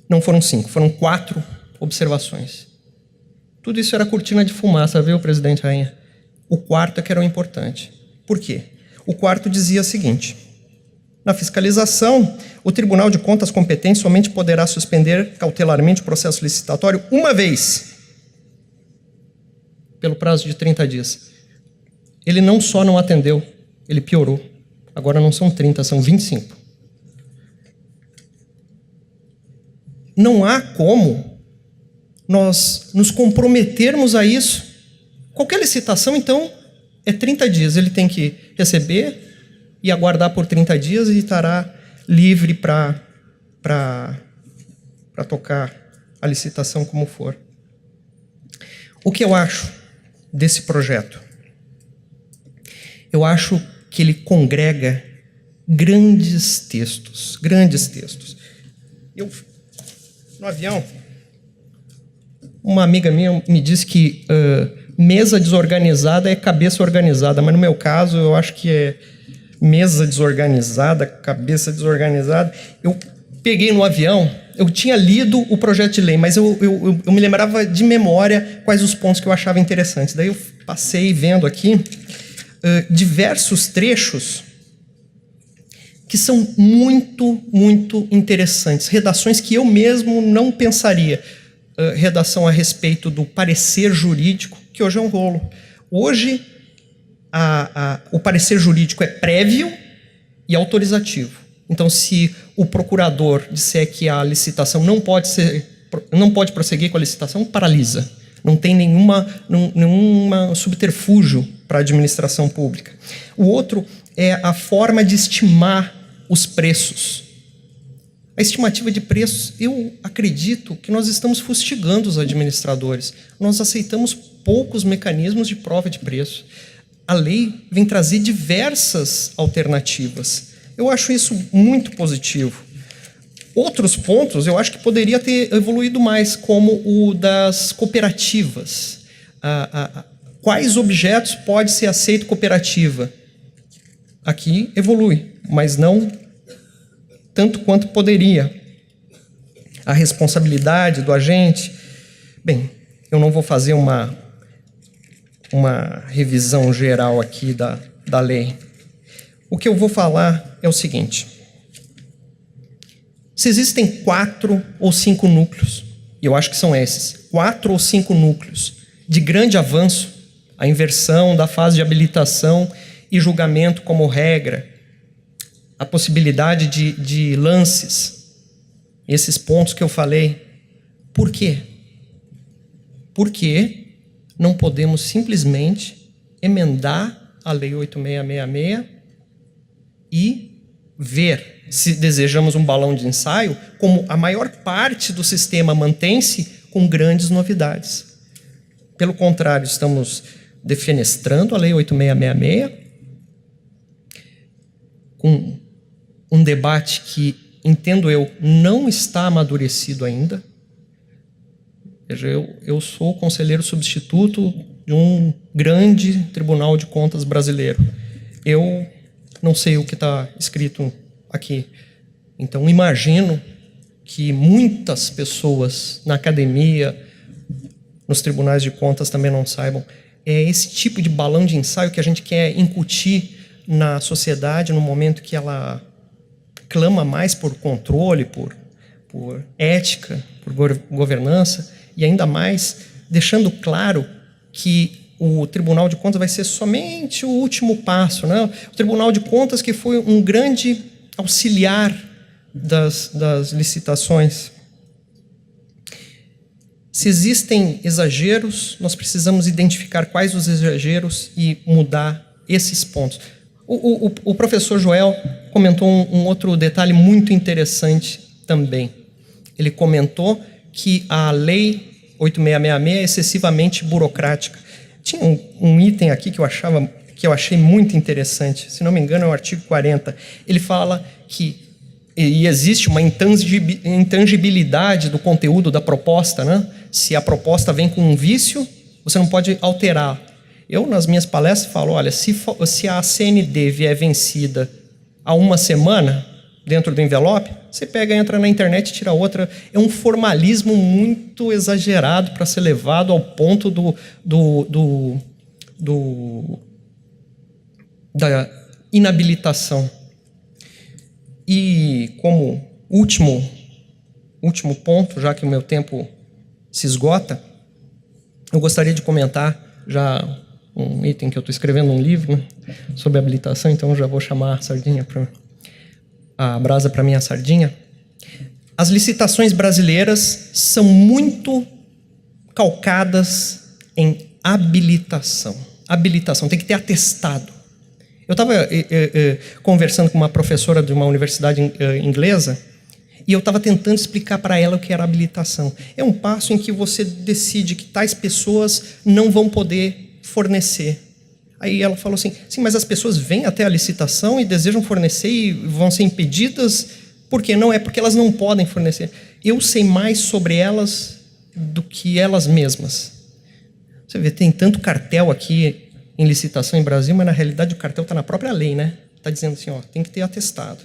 Não foram 5, foram 4 observações. Tudo isso era cortina de fumaça, viu, presidente Rainha? O quarto é que era o importante. Por quê? O quarto dizia o seguinte: na fiscalização, o Tribunal de Contas competente somente poderá suspender cautelarmente o processo licitatório uma vez, pelo prazo de 30 dias. Ele não só não atendeu, ele piorou. Agora não são 30, são 25. Não há como nós nos comprometermos a isso. Qualquer licitação, então, é 30 dias. Ele tem que receber e aguardar por 30 dias e estará livre para tocar a licitação como for. O que eu acho desse projeto? Eu acho que ele congrega grandes textos. No avião, Uma amiga minha me disse que mesa desorganizada é cabeça organizada, mas no meu caso eu acho que é mesa desorganizada, cabeça desorganizada. Eu peguei no avião, eu tinha lido o projeto de lei, mas eu me lembrava de memória quais os pontos que eu achava interessantes. Daí eu passei vendo aqui diversos trechos que são muito, muito interessantes. Redações que eu mesmo não pensaria. Redação a respeito do parecer jurídico, que hoje é um rolo. Hoje, o parecer jurídico é prévio e autorizativo. Então, se o procurador disser que a licitação não pode prosseguir com a licitação, paralisa. Não tem nenhuma subterfúgio para a administração pública. O outro é a forma de estimar os preços. A estimativa de preços, eu acredito que nós estamos fustigando os administradores. Nós aceitamos poucos mecanismos de prova de preço. A lei vem trazer diversas alternativas. Eu acho isso muito positivo. Outros pontos eu acho que poderia ter evoluído mais, como o das cooperativas. Quais objetos pode ser aceito cooperativa? Aqui evolui, mas não tanto quanto poderia. A responsabilidade do agente. Bem, eu não vou fazer uma revisão geral aqui da lei. O que eu vou falar é o seguinte. Se existem 4 ou 5 núcleos, e eu acho que são esses, 4 ou 5 núcleos de grande avanço, a inversão da fase de habilitação e julgamento como regra, a possibilidade de lances, esses pontos que eu falei. Por quê? Porque não podemos simplesmente emendar a Lei 8666 e ver, se desejamos um balão de ensaio, como a maior parte do sistema mantém-se com grandes novidades. Pelo contrário, estamos defenestrando a Lei 8666 com um debate que, entendo eu, não está amadurecido ainda. Veja, eu sou conselheiro substituto de um grande Tribunal de Contas brasileiro. Eu não sei o que está escrito aqui. Então, imagino que muitas pessoas na academia, nos tribunais de contas também não saibam. É esse tipo de balão de ensaio que a gente quer incutir na sociedade no momento que ela clama mais por controle, por ética, por governança, e ainda mais deixando claro que o Tribunal de Contas vai ser somente o último passo, né? O Tribunal de Contas que foi um grande auxiliar das licitações. Se existem exageros, nós precisamos identificar quais os exageros e mudar esses pontos. O professor Joel comentou um outro detalhe muito interessante também. Ele comentou que a Lei 8666 é excessivamente burocrática. Tinha um item aqui que eu achei muito interessante, se não me engano é o artigo 40. Ele fala que existe uma intangibilidade do conteúdo da proposta, né? Se a proposta vem com um vício, você não pode alterar. Eu, nas minhas palestras, falo, olha, se a CND vier vencida há uma semana, dentro do envelope, você pega, entra na internet e tira outra. É um formalismo muito exagerado para ser levado ao ponto da inabilitação. E como último ponto, já que o meu tempo se esgota, eu gostaria de comentar já um item que eu estou escrevendo um livro, né, sobre habilitação, então eu já vou chamar a brasa para minha sardinha. As licitações brasileiras são muito calcadas em habilitação. Habilitação, tem que ter atestado. Eu estava conversando com uma professora de uma universidade inglesa e eu estava tentando explicar para ela o que era habilitação. É um passo em que você decide que tais pessoas não vão poder fornecer. Aí ela falou assim, sim, mas as pessoas vêm até a licitação e desejam fornecer e vão ser impedidas. Por quê? Não é porque elas não podem fornecer. Eu sei mais sobre elas do que elas mesmas. Você vê, tem tanto cartel aqui em licitação em Brasil, mas na realidade o cartel está na própria lei, né? Está dizendo assim, ó, tem que ter atestado.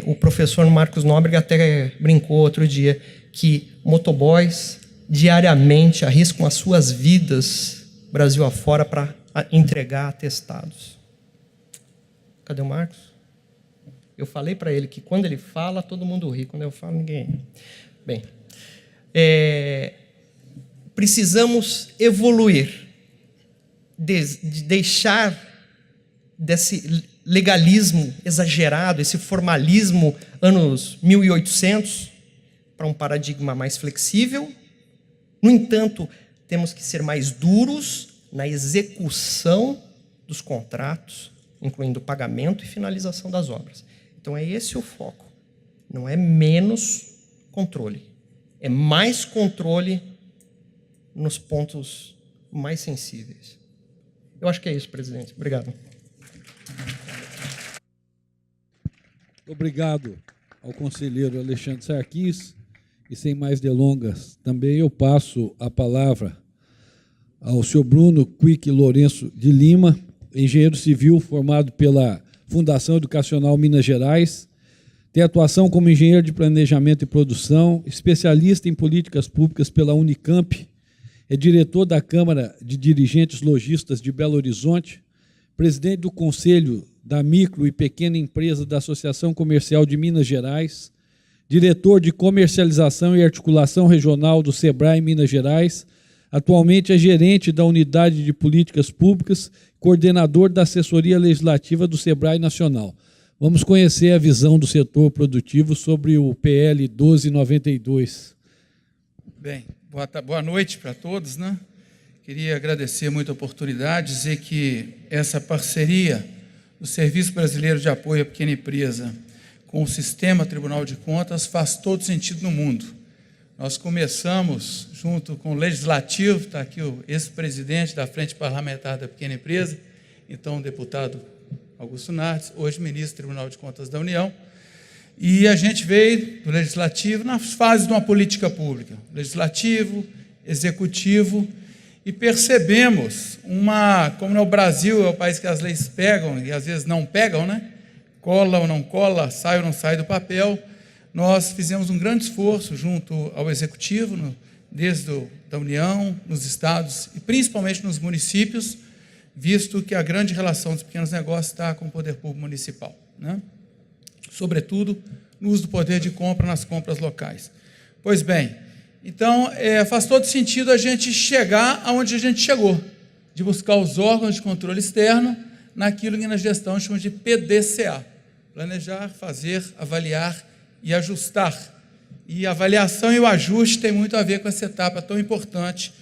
O professor Marcos Nóbrega até brincou outro dia que motoboys diariamente arriscam as suas vidas Brasil afora para entregar atestados. Cadê o Marcos? Eu falei para ele que quando ele fala, todo mundo ri. Quando eu falo, ninguém ri. Bem, precisamos evoluir, deixar desse legalismo exagerado, esse formalismo anos 1800, para um paradigma mais flexível. No entanto, temos que ser mais duros na execução dos contratos, incluindo pagamento e finalização das obras. Então, é esse o foco. Não é menos controle. É mais controle nos pontos mais sensíveis. Eu acho que é isso, presidente. Obrigado. Obrigado ao conselheiro Alexandre Sarquis. E sem mais delongas, também eu passo a palavra ao senhor Bruno Quick Lourenço de Lima, engenheiro civil formado pela Fundação Educacional Minas Gerais, tem atuação como engenheiro de planejamento e produção, especialista em políticas públicas pela Unicamp, é diretor da Câmara de Dirigentes Lojistas de Belo Horizonte, presidente do Conselho da Micro e Pequena Empresa da Associação Comercial de Minas Gerais, diretor de Comercialização e Articulação Regional do SEBRAE Minas Gerais, atualmente é gerente da Unidade de Políticas Públicas, coordenador da Assessoria Legislativa do SEBRAE Nacional. Vamos conhecer a visão do setor produtivo sobre o PL 1292. Bem, boa noite para todos, né? Queria agradecer muito a oportunidade, dizer que essa parceria do Serviço Brasileiro de Apoio à Pequena Empresa com o Sistema Tribunal de Contas faz todo sentido no mundo. Nós começamos, junto com o Legislativo, está aqui o ex-presidente da Frente Parlamentar da Pequena Empresa, então o deputado Augusto Nardes, hoje ministro do Tribunal de Contas da União, e a gente veio do Legislativo nas fases de uma política pública, Legislativo, Executivo, e percebemos como no Brasil é o país que as leis pegam e às vezes não pegam, né? Cola ou não cola, sai ou não sai do papel. Nós fizemos um grande esforço junto ao Executivo, desde da União, nos estados e principalmente nos municípios, visto que a grande relação dos pequenos negócios está com o poder público municipal, né? Sobretudo no uso do poder de compra nas compras locais. Pois bem, então faz todo sentido a gente chegar aonde a gente chegou, de buscar os órgãos de controle externo naquilo que na gestão chamamos de PDCA, planejar, fazer, avaliar e ajustar. E a avaliação e o ajuste tem muito a ver com essa etapa tão importante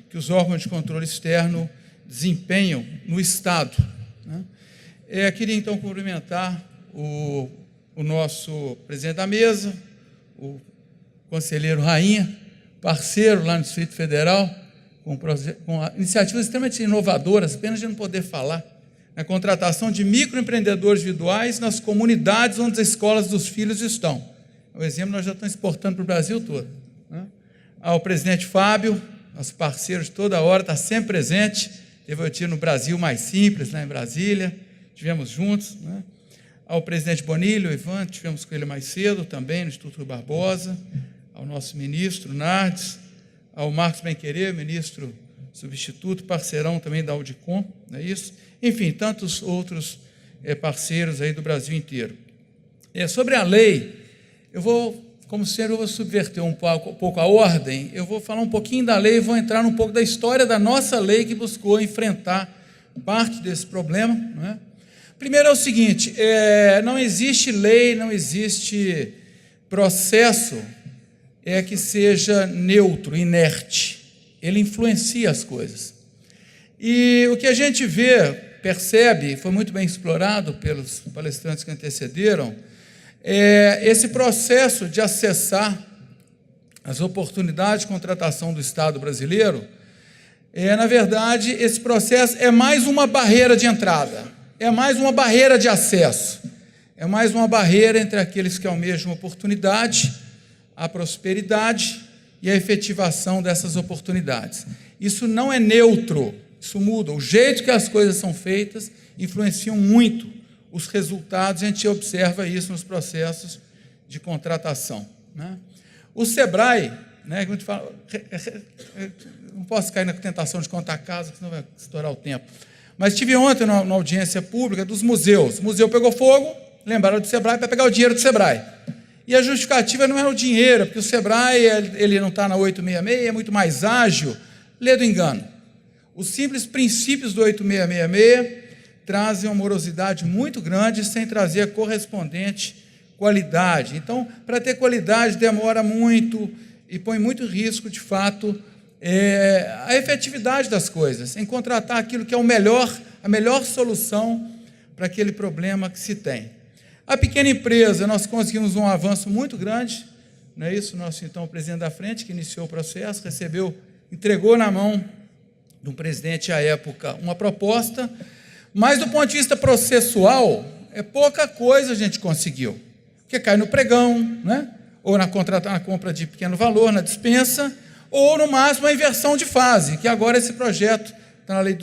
que os órgãos de controle externo desempenham no Estado, né? Queria, então, cumprimentar o nosso presidente da mesa, o conselheiro Rainha, parceiro lá no Distrito Federal, com iniciativas extremamente inovadoras, apenas de não poder falar, na contratação de microempreendedores individuais nas comunidades onde as escolas dos filhos estão. O exemplo nós já estamos exportando para o Brasil todo, né? Ao presidente Fábio, nosso parceiro de toda hora, está sempre presente, teve o tiro no Brasil Mais Simples, lá em Brasília, tivemos juntos, né? Ao presidente Bonilho, Ivan, tivemos com ele mais cedo também, no Instituto Rui Barbosa, ao nosso ministro Nardes, ao Marcos Benquerer, ministro substituto, parceirão também da Audicom, não é isso? Enfim, tantos outros parceiros aí do Brasil inteiro. Sobre a lei, como sempre, eu vou subverter um pouco a ordem, eu vou falar um pouquinho da lei e vou entrar um pouco da história da nossa lei que buscou enfrentar parte desse problema, não é? Primeiro é o seguinte, não existe lei, não existe processo que seja neutro, inerte. Ele influencia as coisas. E o que a gente percebe, foi muito bem explorado pelos palestrantes que antecederam, esse processo de acessar as oportunidades de contratação do Estado brasileiro, na verdade, esse processo é mais uma barreira de entrada, é mais uma barreira de acesso, é mais uma barreira entre aqueles que almejam oportunidade, a prosperidade e a efetivação dessas oportunidades. Isso não é neutro, isso muda. O jeito que as coisas são feitas influenciam muito os resultados, a gente observa isso nos processos de contratação, né? O SEBRAE, né, que a gente fala, não posso cair na tentação de contar casos, senão vai estourar o tempo. Mas estive ontem na audiência pública dos museus. O museu pegou fogo, lembraram do SEBRAE para pegar o dinheiro do SEBRAE. E a justificativa não é o dinheiro, porque o SEBRAE ele não está na 866, é muito mais ágil. Lê do engano. Os simples princípios do 8666 trazem uma morosidade muito grande sem trazer a correspondente qualidade. Então, para ter qualidade, demora muito e põe muito em risco, de fato, a efetividade das coisas, em contratar aquilo que é a melhor solução para aquele problema que se tem. A pequena empresa, nós conseguimos um avanço muito grande, não é isso? Nosso, então, presidente da frente, que iniciou o processo, entregou na mão do presidente, à época, uma proposta, mas, do ponto de vista processual, pouca coisa a gente conseguiu, porque cai no pregão, né? Ou na compra de pequeno valor, na dispensa, ou, no máximo, a inversão de fase, que agora esse projeto está na lei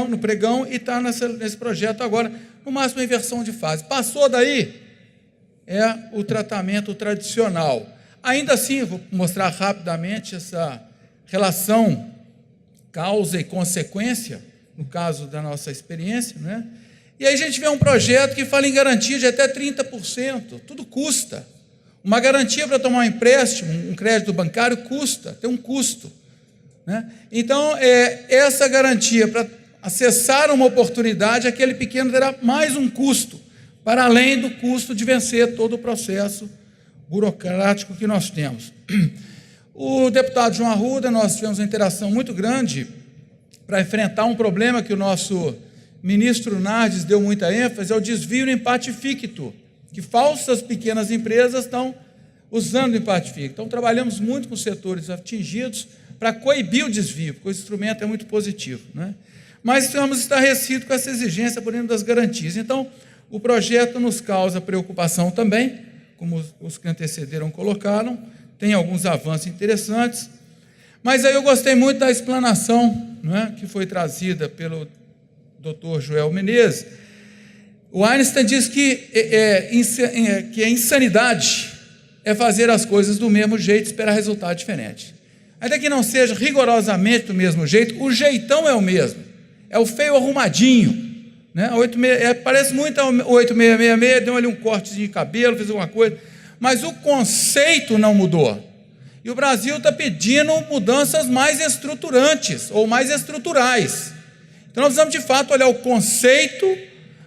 no pregão e está nesse projeto agora, no máximo, a inversão de fase. Passou daí, é o tratamento tradicional. Ainda assim, vou mostrar rapidamente essa relação causa e consequência, no caso da nossa experiência, né? E aí a gente vê um projeto que fala em garantia de até 30%, tudo custa. Uma garantia para tomar um empréstimo, um crédito bancário, custa, tem um custo, né? Então, essa garantia para acessar uma oportunidade, aquele pequeno terá mais um custo, para além do custo de vencer todo o processo burocrático que nós temos. O deputado João Arruda, nós tivemos uma interação muito grande para enfrentar um problema que o nosso ministro Nardes deu muita ênfase, é o desvio no empate ficto, que falsas pequenas empresas estão usando o empate ficto. Então, trabalhamos muito com os setores atingidos para coibir o desvio, porque o instrumento é muito positivo, né? Mas estamos estarrecidos com essa exigência por dentro das garantias. Então, o projeto nos causa preocupação também, como os que antecederam colocaram, tem alguns avanços interessantes, mas aí eu gostei muito da explanação, né, que foi trazida pelo Dr. Joel Menezes. O Einstein diz que a insanidade é fazer as coisas do mesmo jeito e esperar resultado diferente. Ainda que não seja rigorosamente do mesmo jeito, o jeitão é o mesmo, é o feio arrumadinho, né? Parece muito a 8666, deu ali um cortezinho de cabelo, fez alguma coisa, mas o conceito não mudou. E o Brasil está pedindo mudanças mais estruturantes ou mais estruturais. Então, nós precisamos, de fato, olhar o conceito,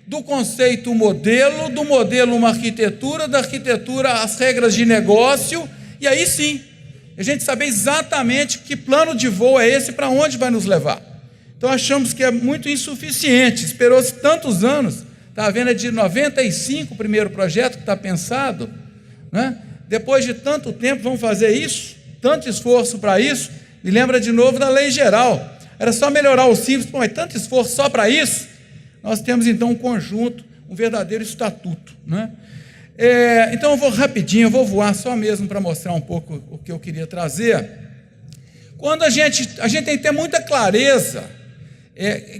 do conceito modelo, do modelo uma arquitetura, da arquitetura as regras de negócio, e aí sim, a gente saber exatamente que plano de voo é esse, para onde vai nos levar. Então, achamos que é muito insuficiente, esperou-se tantos anos, está vendo, é de 95 o primeiro projeto que está pensado, né? Depois de tanto tempo, vamos fazer isso, tanto esforço para isso, me lembra de novo da lei geral, era só melhorar o simples, mas tanto esforço só para isso. Nós temos então um conjunto, um verdadeiro estatuto, né? Então eu vou rapidinho, eu vou voar só mesmo para mostrar um pouco o que eu queria trazer. Quando a gente tem que ter muita clareza,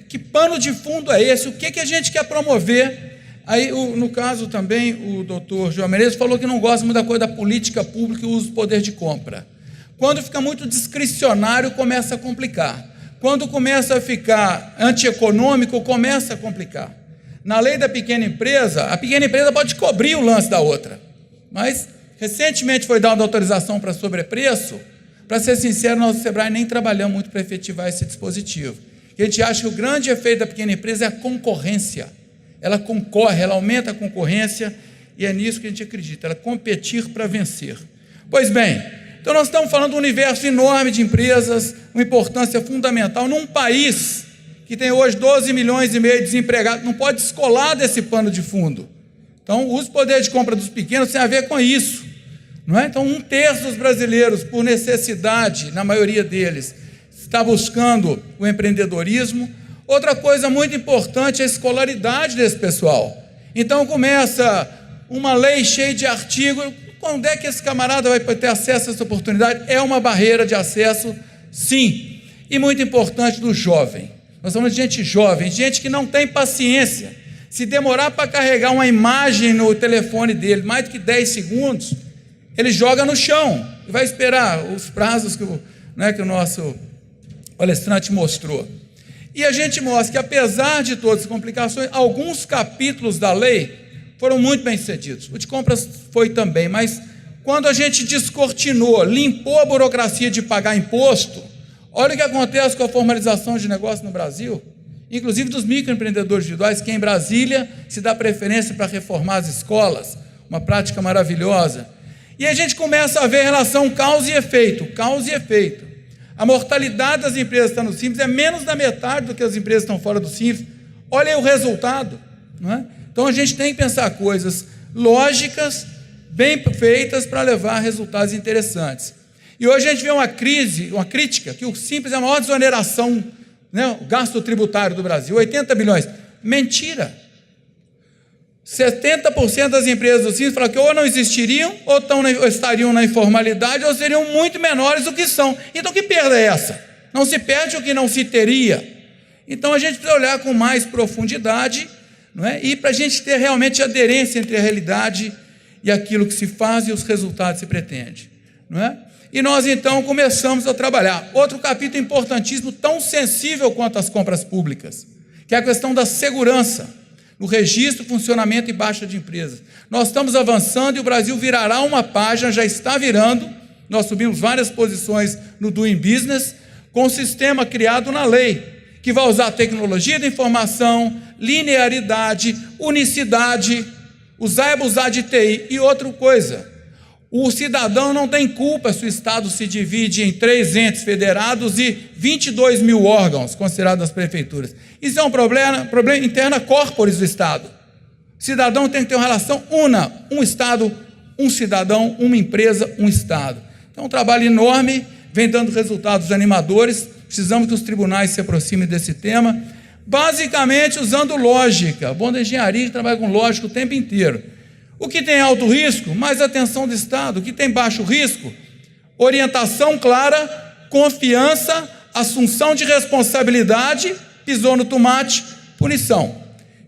que pano de fundo é esse, o que a gente quer promover. Aí, no caso também, o doutor João Menezes falou que não gosta muito da coisa da política pública e o uso do poder de compra. Quando fica muito discricionário, começa a complicar. Quando começa a ficar antieconômico, começa a complicar. Na lei da pequena empresa, a pequena empresa pode cobrir o lance da outra. Mas, recentemente foi dada autorização para sobrepreço. Para ser sincero, nós do SEBRAE nem trabalhamos muito para efetivar esse dispositivo. A gente acha que o grande efeito da pequena empresa é a concorrência. Ela concorre, ela aumenta a concorrência, e é nisso que a gente acredita, ela competir para vencer. Pois bem, então nós estamos falando de um universo enorme de empresas, uma importância fundamental, num país que tem hoje 12 milhões e meio de desempregados, não pode descolar desse pano de fundo. Então, o uso do poder de compra dos pequenos tem a ver com isso, não é? Então, 1/3 dos brasileiros, por necessidade, na maioria deles, está buscando o empreendedorismo. Outra coisa muito importante é a escolaridade desse pessoal. Então, começa uma lei cheia de artigos. Quando é que esse camarada vai ter acesso a essa oportunidade? É uma barreira de acesso, sim. E muito importante do jovem. Nós somos gente jovem, gente que não tem paciência. Se demorar para carregar uma imagem no telefone dele mais do que 10 segundos, ele joga no chão e vai esperar os prazos que o nosso palestrante mostrou. E a gente mostra que, apesar de todas as complicações, alguns capítulos da lei foram muito bem sucedidos. O de compras foi também, mas quando a gente descortinou, limpou a burocracia de pagar imposto, olha o que acontece com a formalização de negócio no Brasil, inclusive dos microempreendedores individuais, que em Brasília se dá preferência para reformar as escolas, uma prática maravilhosa. E a gente começa a ver a relação causa e efeito, causa e efeito. A mortalidade das empresas que estão no Simples é menos da metade do que as empresas que estão fora do Simples. Olha aí o resultado, não é? Então a gente tem que pensar coisas lógicas, bem feitas, para levar a resultados interessantes. E hoje a gente vê uma crítica, que o Simples é a maior desoneração, né, o gasto tributário do Brasil, 80 bilhões. Mentira! 70% das empresas do Simples falam que ou não existiriam, ou estariam na informalidade, ou seriam muito menores do que são. Então que perda é essa? Não se perde o que não se teria. Então a gente precisa olhar com mais profundidade, não é? E para a gente ter realmente aderência entre a realidade e aquilo que se faz e os resultados que se pretende, não é? E nós então começamos a trabalhar. Outro capítulo importantíssimo, tão sensível quanto as compras públicas, que é a questão da segurança, no registro, funcionamento e baixa de empresas. Nós estamos avançando e o Brasil virará uma página, já está virando, nós subimos várias posições no Doing Business, com um sistema criado na lei, que vai usar tecnologia da informação, linearidade, unicidade, usar e abusar de TI. E outra coisa, o cidadão não tem culpa se o Estado se divide em 3 entes federados e 22 mil órgãos considerados as prefeituras. Isso é um problema interna corporis do Estado. O cidadão tem que ter uma relação um Estado, um cidadão, uma empresa, um Estado. Então, um trabalho enorme, vem dando resultados animadores. Precisamos que os tribunais se aproximem desse tema, basicamente usando lógica. O bom da engenharia trabalha com lógica o tempo inteiro. O que tem alto risco, mais atenção do Estado. O que tem baixo risco, orientação clara, confiança, assunção de responsabilidade, pisou no tomate, punição.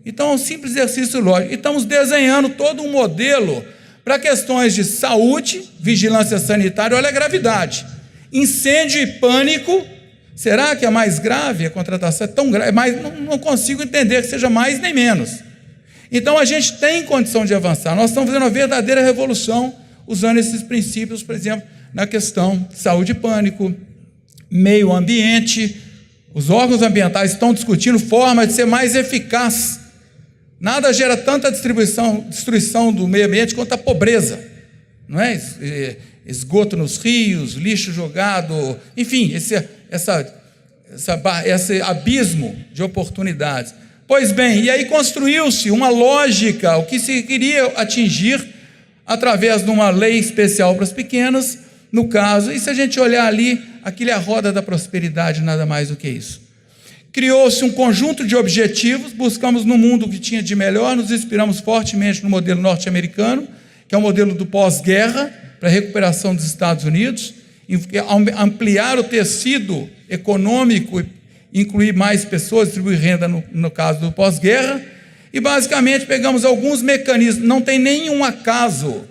Então é um simples exercício lógico. E estamos desenhando todo um modelo para questões de saúde, vigilância sanitária. Olha a gravidade. Incêndio e pânico. Será que é mais grave? A contratação é tão grave, mas não consigo entender que seja mais nem menos. Então a gente tem condição de avançar. Nós estamos fazendo uma verdadeira revolução usando esses princípios, por exemplo, na questão de saúde e pânico, meio ambiente. Os órgãos ambientais estão discutindo formas de ser mais eficaz. Nada gera tanta destruição do meio ambiente quanto a pobreza, não é? Esgoto nos rios, lixo jogado, enfim, esse abismo de oportunidades. Pois bem, e aí construiu-se uma lógica, o que se queria atingir através de uma lei especial para os pequenos, no caso, e se a gente olhar ali, aquilo é a roda da prosperidade, nada mais do que isso. Criou-se um conjunto de objetivos, buscamos no mundo o que tinha de melhor, nos inspiramos fortemente no modelo norte-americano, que é o modelo do pós-guerra, para a recuperação dos Estados Unidos, ampliar o tecido econômico, incluir mais pessoas, distribuir renda no caso do pós-guerra, e basicamente pegamos alguns mecanismos, não tem nenhum acaso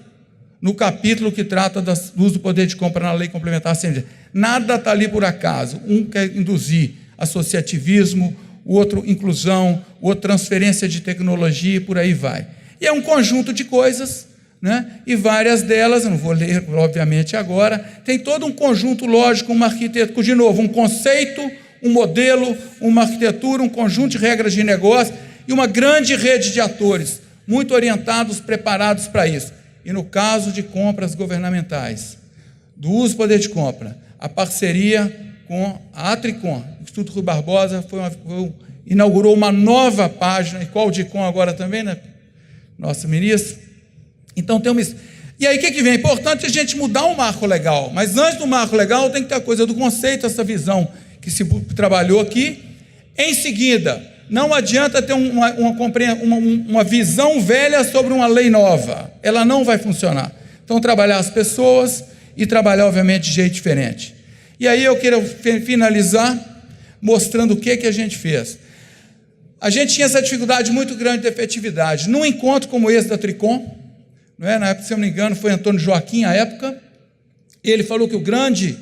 no capítulo que trata do uso do poder de compra na lei complementar 110. Nada está ali por acaso. Um quer induzir associativismo, o outro inclusão, o outro transferência de tecnologia e por aí vai. E é um conjunto de coisas, né? E várias delas, eu não vou ler obviamente agora, tem todo um conjunto lógico, uma arquitetura, de novo, um conceito, um modelo, uma arquitetura, um conjunto de regras de negócio e uma grande rede de atores, muito orientados, preparados para isso. E no caso de compras governamentais, do uso do poder de compra, a parceria com a Atricom, o Instituto Rui Barbosa, inaugurou uma nova página, e com a Audicom agora também, né? Nosso ministro. Então temos isso. E aí o que vem? É importante a gente mudar o marco legal, mas antes do marco legal tem que ter a coisa do conceito, essa visão que se trabalhou aqui. Em seguida, Não adianta ter uma visão velha sobre uma lei nova. Ela não vai funcionar. Então, trabalhar as pessoas e trabalhar, obviamente, de jeito diferente. E aí eu quero finalizar mostrando o que a gente fez. A gente tinha essa dificuldade muito grande de efetividade. Num encontro como esse da Tricom, não é? Na época, se eu não me engano, foi Antônio Joaquim, à época, ele falou que o grande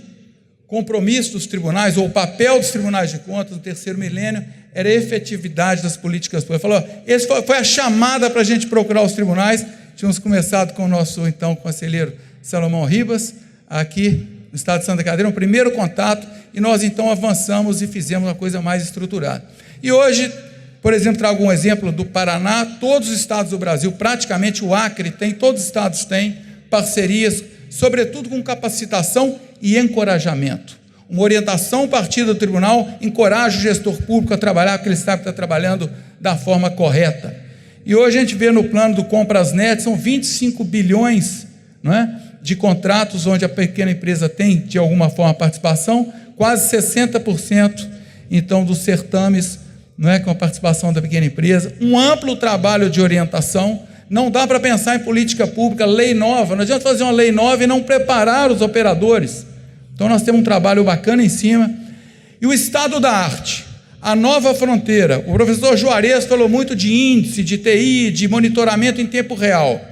compromisso dos tribunais, ou o papel dos tribunais de contas no terceiro milênio, era a efetividade das políticas públicas. Ele falou, essa foi a chamada para a gente procurar os tribunais. Tínhamos começado com o nosso, então, conselheiro Salomão Ribas, aqui no estado de Santa Catarina, o primeiro contato, e nós, então, avançamos e fizemos uma coisa mais estruturada. E hoje, por exemplo, trago um exemplo do Paraná, todos os estados do Brasil, praticamente o Acre tem, todos os estados têm parcerias, sobretudo com capacitação e encorajamento. Uma orientação partida do tribunal encoraja o gestor público a trabalhar, porque ele sabe que está trabalhando da forma correta. E hoje a gente vê no plano do Comprasnet, são 25 bilhões, não é, de contratos onde a pequena empresa tem, de alguma forma, participação, quase 60%, então, dos certames, não é, com a participação da pequena empresa, um amplo trabalho de orientação. Não dá para pensar em política pública, lei nova, não adianta fazer uma lei nova e não preparar os operadores. Então nós temos um trabalho bacana em cima. E o estado da arte, a nova fronteira, o professor Juarez falou muito de índice, de TI, de monitoramento em tempo real.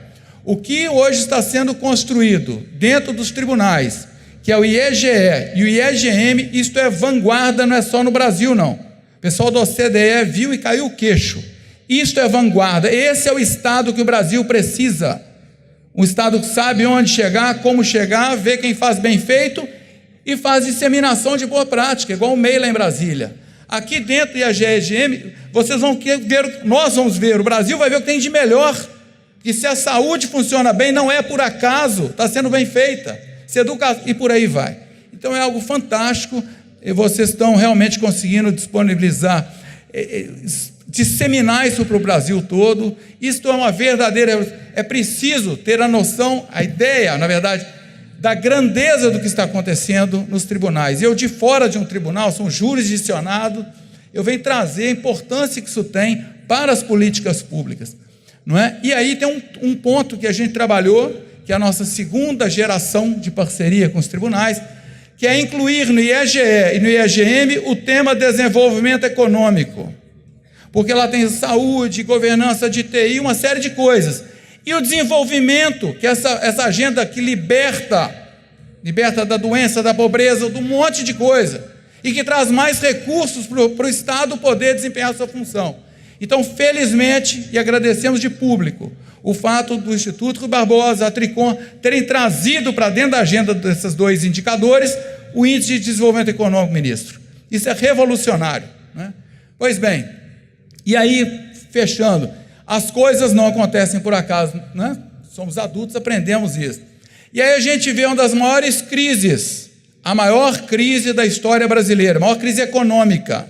O que hoje está sendo construído dentro dos tribunais, que é o IEGE e o IEGM, isto é vanguarda, não é só no Brasil, não. O pessoal da OCDE viu e caiu o queixo. Isto é vanguarda. Esse é o Estado que o Brasil precisa. Um Estado que sabe onde chegar, como chegar, vê quem faz bem feito e faz disseminação de boa prática, igual o MEI lá em Brasília. Aqui dentro do IEGM, vocês vão ver, nós vamos ver, o Brasil vai ver o que tem de melhor. Que se a saúde funciona bem, não é por acaso, está sendo bem feita. Se educa e por aí vai. Então é algo fantástico, e vocês estão realmente conseguindo disponibilizar, disseminar isso para o Brasil todo. Isto é uma verdadeira... É preciso ter a noção, a ideia, na verdade, da grandeza do que está acontecendo nos tribunais. Eu, de fora de um tribunal, sou um jurisdicionado, eu venho trazer a importância que isso tem para as políticas públicas. Não é? E aí tem um ponto que a gente trabalhou, que é a nossa segunda geração de parceria com os tribunais, que é incluir no IEGE e no IEGM o tema desenvolvimento econômico, porque lá tem saúde, governança de TI, uma série de coisas. E o desenvolvimento, que é essa agenda que liberta da doença, da pobreza, de um monte de coisa, e que traz mais recursos para o Estado poder desempenhar a sua função. Então, felizmente, e agradecemos de público, o fato do Instituto Rui Barbosa, a Tricom, terem trazido para dentro da agenda desses dois indicadores o índice de desenvolvimento econômico, ministro. Isso é revolucionário, né? Pois bem, e aí, fechando, as coisas não acontecem por acaso, né? Somos adultos, aprendemos isso. E aí a gente vê uma das maiores crises, a maior crise da história brasileira, a maior crise econômica.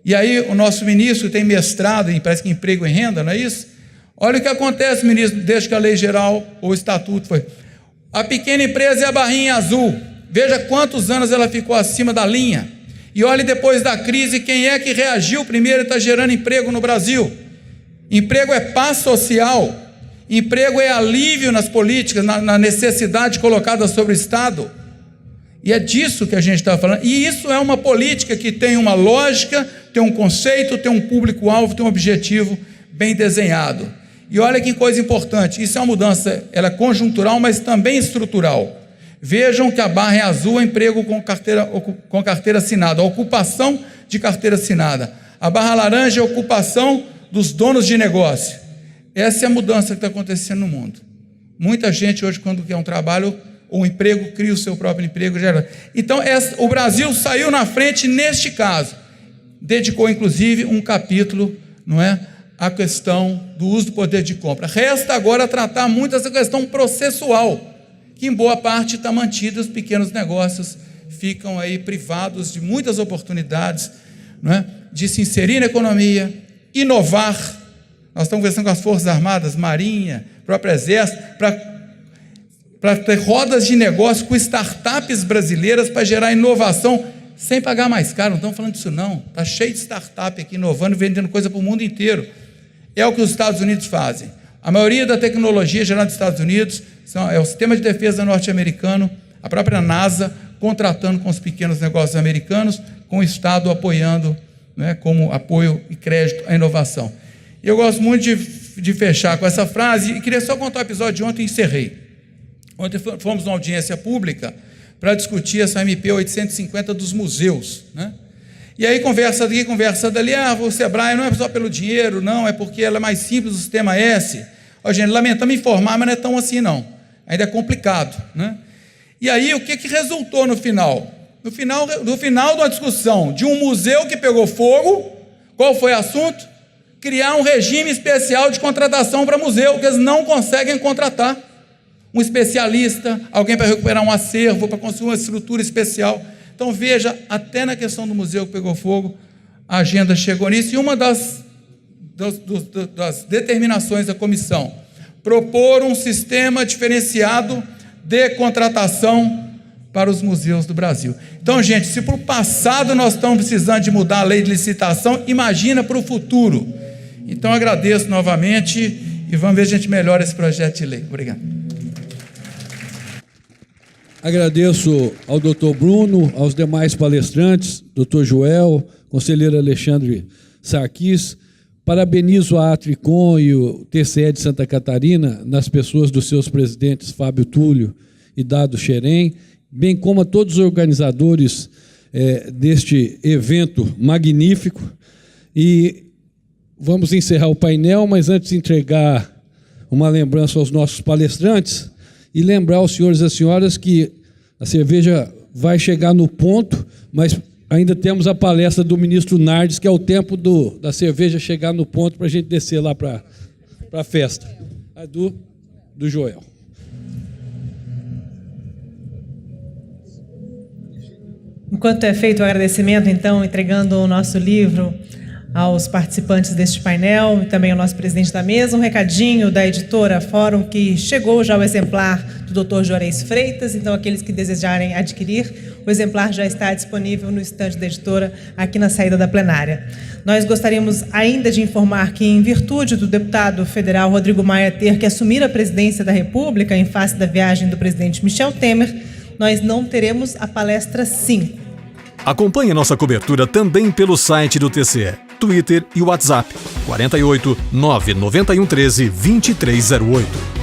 E aí o nosso ministro tem mestrado em, parece que emprego e renda, não é isso? Olha o que acontece, ministro, desde que a lei geral ou o estatuto foi. A pequena empresa é a barrinha azul. Veja quantos anos ela ficou acima da linha. E olhe depois da crise, quem é que reagiu primeiro e está gerando emprego no Brasil? Emprego é paz social. Emprego é alívio nas políticas, na necessidade colocada sobre o Estado. E é disso que a gente está falando. E isso é uma política que tem uma lógica, tem um conceito, tem um público-alvo, tem um objetivo bem desenhado. E olha que coisa importante, isso é uma mudança, ela é conjuntural, mas também estrutural. Vejam que a barra é azul, é emprego com carteira assinada, a ocupação de carteira assinada. A barra laranja é a ocupação dos donos de negócio. Essa é a mudança que está acontecendo no mundo. Muita gente hoje, quando quer um trabalho ou um emprego, cria o seu próprio emprego. Então, o Brasil saiu na frente neste caso. Dedicou, inclusive, um capítulo, não é, à questão do uso do poder de compra. Resta agora tratar muito essa questão processual, que em boa parte está mantida, os pequenos negócios ficam aí privados de muitas oportunidades, não é, de se inserir na economia, inovar. Nós estamos conversando com as Forças Armadas, Marinha, próprio Exército, para ter rodas de negócio com startups brasileiras para gerar inovação sem pagar mais caro, não estamos falando disso não. Está cheio de startup aqui, inovando e vendendo coisa para o mundo inteiro. É o que os Estados Unidos fazem. A maioria da tecnologia gerada nos Estados Unidos é o sistema de defesa norte-americano, a própria NASA contratando com os pequenos negócios americanos, com o Estado apoiando, né, como apoio e crédito à inovação. E eu gosto muito de fechar com essa frase, e queria só contar o episódio de ontem e encerrei. Ontem fomos numa audiência pública para discutir essa MP 850 dos museus, né? E aí conversa daqui, conversa dali, o Sebrae não é só pelo dinheiro, não, é porque ela é mais simples, o sistema S. Gente, lamentamos informar, mas não é tão assim não, ainda é complicado, né? E aí o que resultou no final? No final de uma discussão de um museu que pegou fogo, qual foi o assunto? Criar um regime especial de contratação para museu, que eles não conseguem contratar um especialista, alguém para recuperar um acervo, para construir uma estrutura especial. Então veja, até na questão do museu que pegou fogo, a agenda chegou nisso, e uma das determinações da comissão, propor um sistema diferenciado de contratação para os museus do Brasil. Então, gente, se para o passado nós estamos precisando de mudar a lei de licitação, imagina para o futuro. Então, agradeço novamente e vamos ver se a gente melhora esse projeto de lei. Obrigado. Agradeço ao doutor Bruno, aos demais palestrantes, doutor Joel, conselheiro Alexandre Sarquis. Parabenizo a Atricom e o TCE de Santa Catarina, nas pessoas dos seus presidentes Fábio Túlio e Dado Xerém, bem como a todos os organizadores deste evento magnífico. E vamos encerrar o painel, mas antes de entregar uma lembrança aos nossos palestrantes, e lembrar aos senhores e às senhoras que a cerveja vai chegar no ponto, mas ainda temos a palestra do ministro Nardes, que é o tempo da cerveja chegar no ponto para a gente descer lá para a festa. A do Joel. Enquanto é feito o agradecimento, então, entregando o nosso livro aos participantes deste painel e também ao nosso presidente da mesa, um recadinho da editora Fórum, que chegou já o exemplar do Dr. Juarez Freitas. Então, aqueles que desejarem adquirir, o exemplar já está disponível no estande da editora aqui na saída da plenária. Nós gostaríamos ainda de informar que, em virtude do deputado federal Rodrigo Maia ter que assumir a presidência da República em face da viagem do presidente Michel Temer, nós não teremos a palestra 5. Acompanhe nossa cobertura também pelo site do TCE, Twitter e WhatsApp 48 991 13 2308.